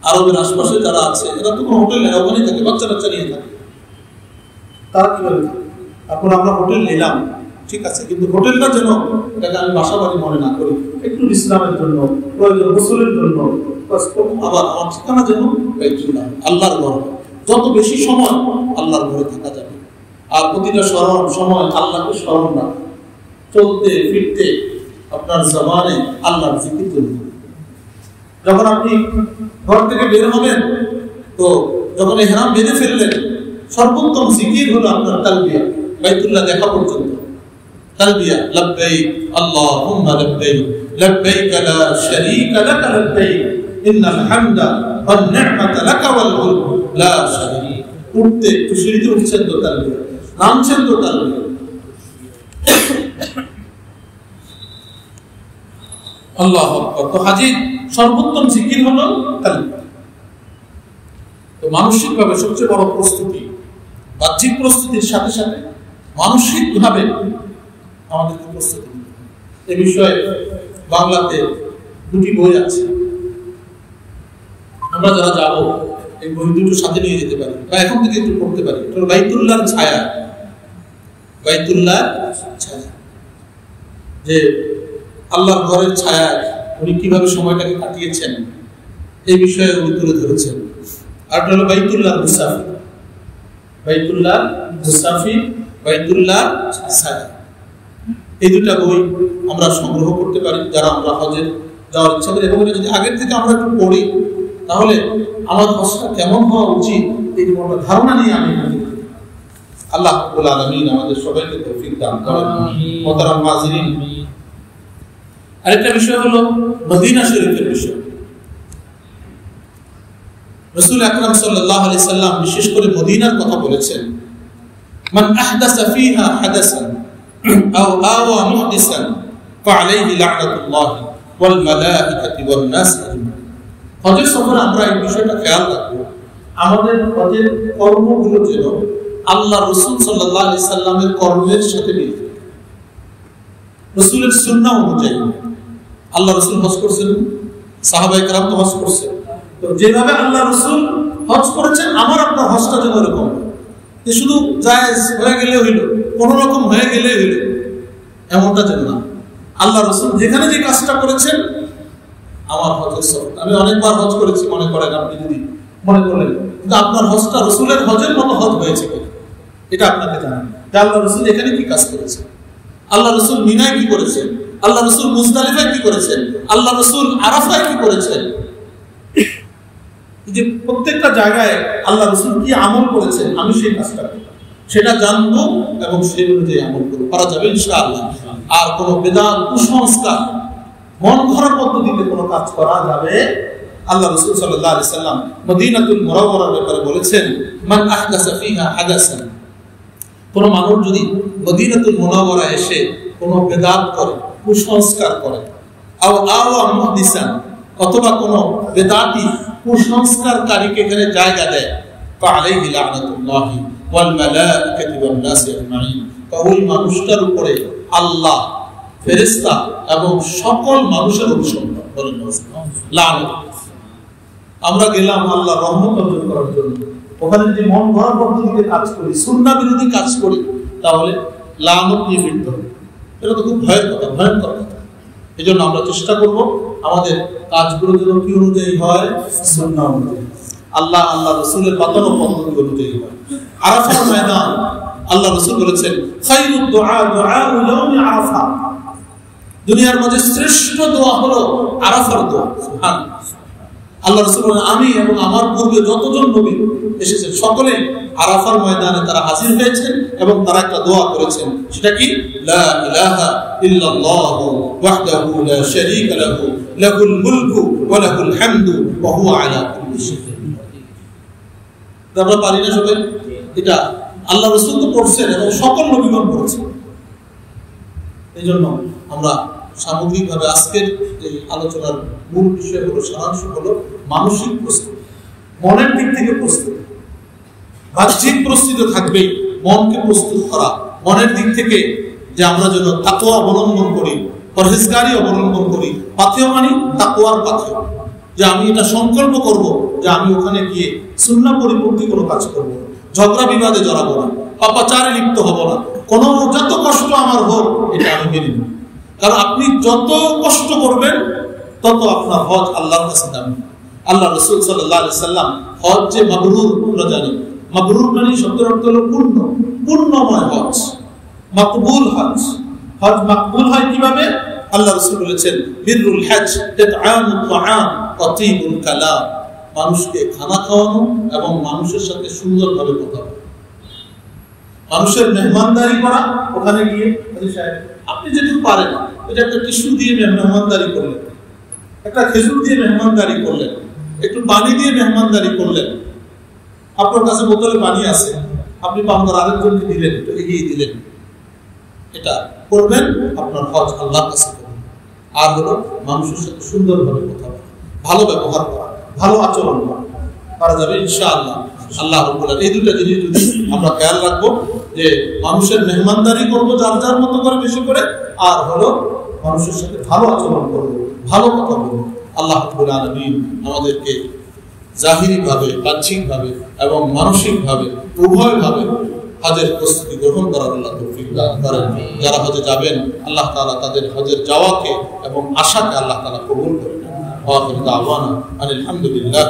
আরবের আশপাশে যারা আছে এরা তো কোনো হোটেল নেয়, ওখানেই থাকে, বাচ্চা বাচ্চা নিয়ে থাকে। তারা কিভাবে থাকে? এখন আমরা হোটেল নিলাম, ঠিক আছে, কিন্তু হোটেলটা যেন এটাকে আমি বাসা বাড়ি মনে না করি, একটু বিশ্রামের জন্য, প্রয়োজন গোসলের জন্য, আবার আমার ঠিকানা যেন বাইতুল্লাহ, আল্লাহর ঘর। যত বেশি সময় আল্লাহর ঘরে থাকা যাবে, আর প্রতিটা সময় আল্লাহকে স্মরণ রাখা, চলতে ফিরতে আপনার জবানে আল্লাহর জিকির করতে। যখন আপনি ঘর থেকে বের হবেন, তো যখন ইহরাম বেঁধে ফেললেন, সর্বোত্তম জিকির হলো আপনার তালবিয়া, বাইতুল্লাহ দেখা পর্যন্ত তালবিয়া, লাব্বাইক আল্লাহুম্মা লাব্বাইক লাব্বাইক লা শারীকা লাকা লাব্বাইক ইন্নাল হামদা ওয়ান নি'মাতা লাকা ওয়াল মুলক লা শারীক। উঠতে একটু সিঁড়িতে উঠছেন তো তালবিয়া, নামছেন তো তালবিয়া। আল্লাহু আকবার। তো হাজির সর্বোত্তম জিকির হলো তালবিয়া। তো মানসিকভাবে সবচেয়ে বড় প্রস্তুতি, বাহ্যিক প্রস্তুতির সাথে সাথে মানসিকভাবে আমাদেরকে প্রস্তুতি নিতে হবে। এ বিষয়ে বাংলাতে দুটি বই আছে, আমরা যারা যাবো এই বই দুটো সাথে নিয়ে যেতে পারি বা এখন থেকে একটু পড়তে পারি। বাইতুল্লাহর ছায়া, বাইতুল্লাহর ছায়া, যে আল্লাহর ঘরের ছায়া উনি কিভাবে সময়টাকে কাটিয়েছেন এই বিষয়ে উনি তুলে ধরেছেন। আর হলো বাইতুল্লাহ মুসাফির, বাইতুল্লাহ মুসাফির, বাইতুল্লাহ ছায়া। এই দুটা বই আমরা সংগ্রহ করতে পারি যারা আমরা হজে যাওয়ার ইচ্ছা করি, এবং যদি আগের থেকে আমরা একটু পড়ি, তাহলে আমার হজটা কেমন হওয়া উচিত এই ধারণা নিয়ে আমি আল্লাহ রাব্বুল আলামিন আমাদের সবাইকে তৌফিক দান করেন। মুহতারাম হাজিরিন, আরেকটা বিষয় হলো মদিনা শরীফের বিষয়। রাসূল আকরাম সাল্লাল্লাহু আলাইহি সাল্লাম বিশেষ করে মদিনার কথা বলেছেন, মান আহদাসা ফিহা হাদাসান আও আওয়া মুহদিসান ফাআলাইহি লা'নাতুল্লাহ ওয়াল মালায়েকাতি ওয়ান নাস আজমাইন। হজের সফরে আমরা এই বিষয়টা খেয়াল রাখবো, আমাদের হজের কর্মগুলো যেন আল্লাহ রাসূল সাল্লাল্লাহু আলাইহি সাল্লামের কর্মের সাথে মিলে যায়, রাসূলের সুন্নাহ অনুযায়ী। আল্লাহ রাসূল হজ করছেন, সাহাবায়ে কেরাম তো হজ করছেন, তো যেভাবে আল্লাহ রাসূল হজ করেছেন আমার আপনার হজটা যেন এরকম, যে শুধু জায়েজ হয়ে গেলে হইল, কোন রকম হয়ে গেলে হইল, এমনটা যেন না। আল্লাহ রাসূল যেখানে যে কাজটা করেছেন আমার হজের সফর। আমি অনেকবার হজ করেছি, মনে করেন আপনি যদি মনে করেন, কিন্তু আপনার হজটা রাসূলের হজের মতো হজ হয়েছে কিনা এটা আপনাকে জানান যে আল্লাহ রাসূল এখানে কি কাজ করেছেন, আল্লাহ রাসূল মিনায় কি করেছেন, আল্লাহ রাসূল মুজদালিফায় কি করেছেন, আল্লাহ রাসূল আরাফায় কি করেছেন, যে প্রত্যেকটা জায়গায় আল্লাহ রাসূল কি আমল করেছেন, আমি সেই কাজটা করব, সেটা জানবো এবং সেই অনুযায়ী আমল করবো, করা যাবে ইনশাআল্লাহ। আর কোন বেদাত, কুসংস্কার, মন গড়া পদ্ধতিতে কোনো কাজ করা যাবে। আল্লাহ রাসূল সাল্লাল্লাহু আলাইহি সাল্লাম মদিনাতুল মুনাওয়ারার ব্যাপারে বলেছেন, মান আহদাসা ফিহা হাদাসান, কোন মানুষ যদি মদিনাতুল মুনাওয়ারা এসে কোনো বেদাত করে, কুসংস্কার করে, আও মুহদিসান, অথবা কোনো বেদাতি কুসংস্কারকারীকে এখানে জায়গা দেয়, ফাআলাইহি লা'নাতুল্লাহি ওয়াল মালাইকাতি ওয়ান নাসি আজমাইন, ওই মানুষটার উপরে আল্লাহ, ফেরেশতা এবং সকল মানুষের অভিসম্পাদ, বলেন লানত। আমরা গেলাম আল্লাহর রহমত অর্জন করার জন্য, ওখানে যদি মন গড়া পদ্ধতিতে কাজ করি, সুন্নাহ বিরোধী কাজ করি, তাহলে লানত নিয়ে ফিরতে হবে। এটা তো খুব ভয়ঙ্কর কথা। এই জন্য আমরা চেষ্টা করব আমাদের কাজগুলো যেন কি অনুযায়ী হয়, সুন্নাহ অনুযায়ী, আল্লাহ রাসূলের বাতানো পদ্ধতি অনুযায়ী হয়। আরাফার ময়দান, আল্লাহ রাসূল বলেছেন, খায়রুদ দুআ দুআউ ইয়াউমি আরাফা, দুনিয়ার মধ্যে শ্রেষ্ঠ দোয়া হলো আরাফার দোয়া। সুবহানাল্লাহ। আল্লাহ রাসূল বলেন, আমি এবং আমার পূর্বে যতজন নবী এসেছেন সকলে আরাফার ময়দানে তারা হাজির হয়েছেন এবং তারা একটা দোয়া করেছেন, সেটা কি, লা ইলাহা ইল্লাল্লাহু ওয়াহদাহু লা শারীকা লাহু লাহুল মুলকু ওয়া লাহুল হামদু ওয়া হুয়া আলা কুল্লি শাইইন কাদির। আমরা পারি না সবাই এটা? আল্লাহ রাসূল তো পড়ছেন এবং সকল নবীগণ পড়েছেন। এইজন্য আমরা সামগ্রিকভাবে আজকের এই আলোচনার মূল বিষয় হলো, সারাংশ হলো মানসিক প্রস্তুতি, মনের দিক থেকে প্রস্তুতি। বাহ্যিক প্রস্তুতি থাকবেই, মনকে প্রস্তুত করা, মনের দিক থেকে যে আমরা যেন তাকওয়া অবলম্বন করি, পরহেজগারি অবলম্বন করি। পাথেয় মানে তাকওয়ার পাথেয়, যে আমি এটা সংকল্প করব যে আমি ওখানে গিয়ে সুন্নাহ পরিপন্থী কোনো কাজ করব, ঝগড়া বিবাদে জড়াবো না, পাপাচারে লিপ্ত হব না, কোনো যত কষ্ট আমার হোক এটা আমি মেনে নেব। কারণ আপনি যত কষ্ট করবেন তত আপনার হজ আল্লাহর কাছে দামি। আল্লাহ রাসূল সাল্লাল্লাহু আলাইহি সাল্লাম হজ যে মাবরুর, আমরা জানি মাবরুর মানে শব্দের অর্থ হলো পূর্ণ, পূর্ণময় হজ, মাকবুল হজ। হজ মাকবুল হয় কিভাবে? আল্লাহ রাসূল বলেছেন, বিররুল হজ ইতআমুত তাআম ওয়া তিবুল কালাম, মানুষকে খানা খাওয়ানো এবং মানুষের সাথে সুন্দরভাবে কথা বলা, মানুষের মেহমানদারি করা। ওখানে গিয়ে আপনি যেটুকু পারেন, এটা একটা টিস্যু দিয়ে মেহমানদারি করলেন, একটা খেজুর দিয়ে মেহমানদারি করলেন, একটু পানি দিয়ে মেহমানদারি করলেন, আপনার কাছে বোতলে পানি আছে, আপনি পান করে আরেকজনকে দিলেন, একটু এগিয়ে দিলেন, এটা করবেন, আপনার হজ আল্লাহর কাছে করবেন। আর হলো মানুষের সাথে সুন্দরভাবে কথা বলা, ভালো ব্যবহার করা, ভালো আচরণ করা যাবে ইনশাআল্লাহ। আল্লাহ রাব্বুল আলামিন এই দুটো জিনিস যদি আমরা খেয়াল রাখবো, যে মানুষের মেহমানদারি করবো যার যার মতো করে বেশি করে, আর হলো মানুষের সাথে ভালো আচরণ করবো, ভালো কথা বলবো। আল্লাহ রাব্বুল আলামিন আমাদেরকে জাহিরিভাবে, বাহ্যিকভাবে এবং মানসিকভাবে উভয়ভাবে হজের প্রস্তুতি গ্রহণ করার আল্লাহ তৌফিক দান করেন। যারা হজে যাবেন আল্লাহ তাআলা তাদের হজের যাওয়াকে এবং আশাকে আল্লাহ তাআলা কবুল করেন। ওয়া আখিরু দাওয়ানা আলহামদুলিল্লাহ।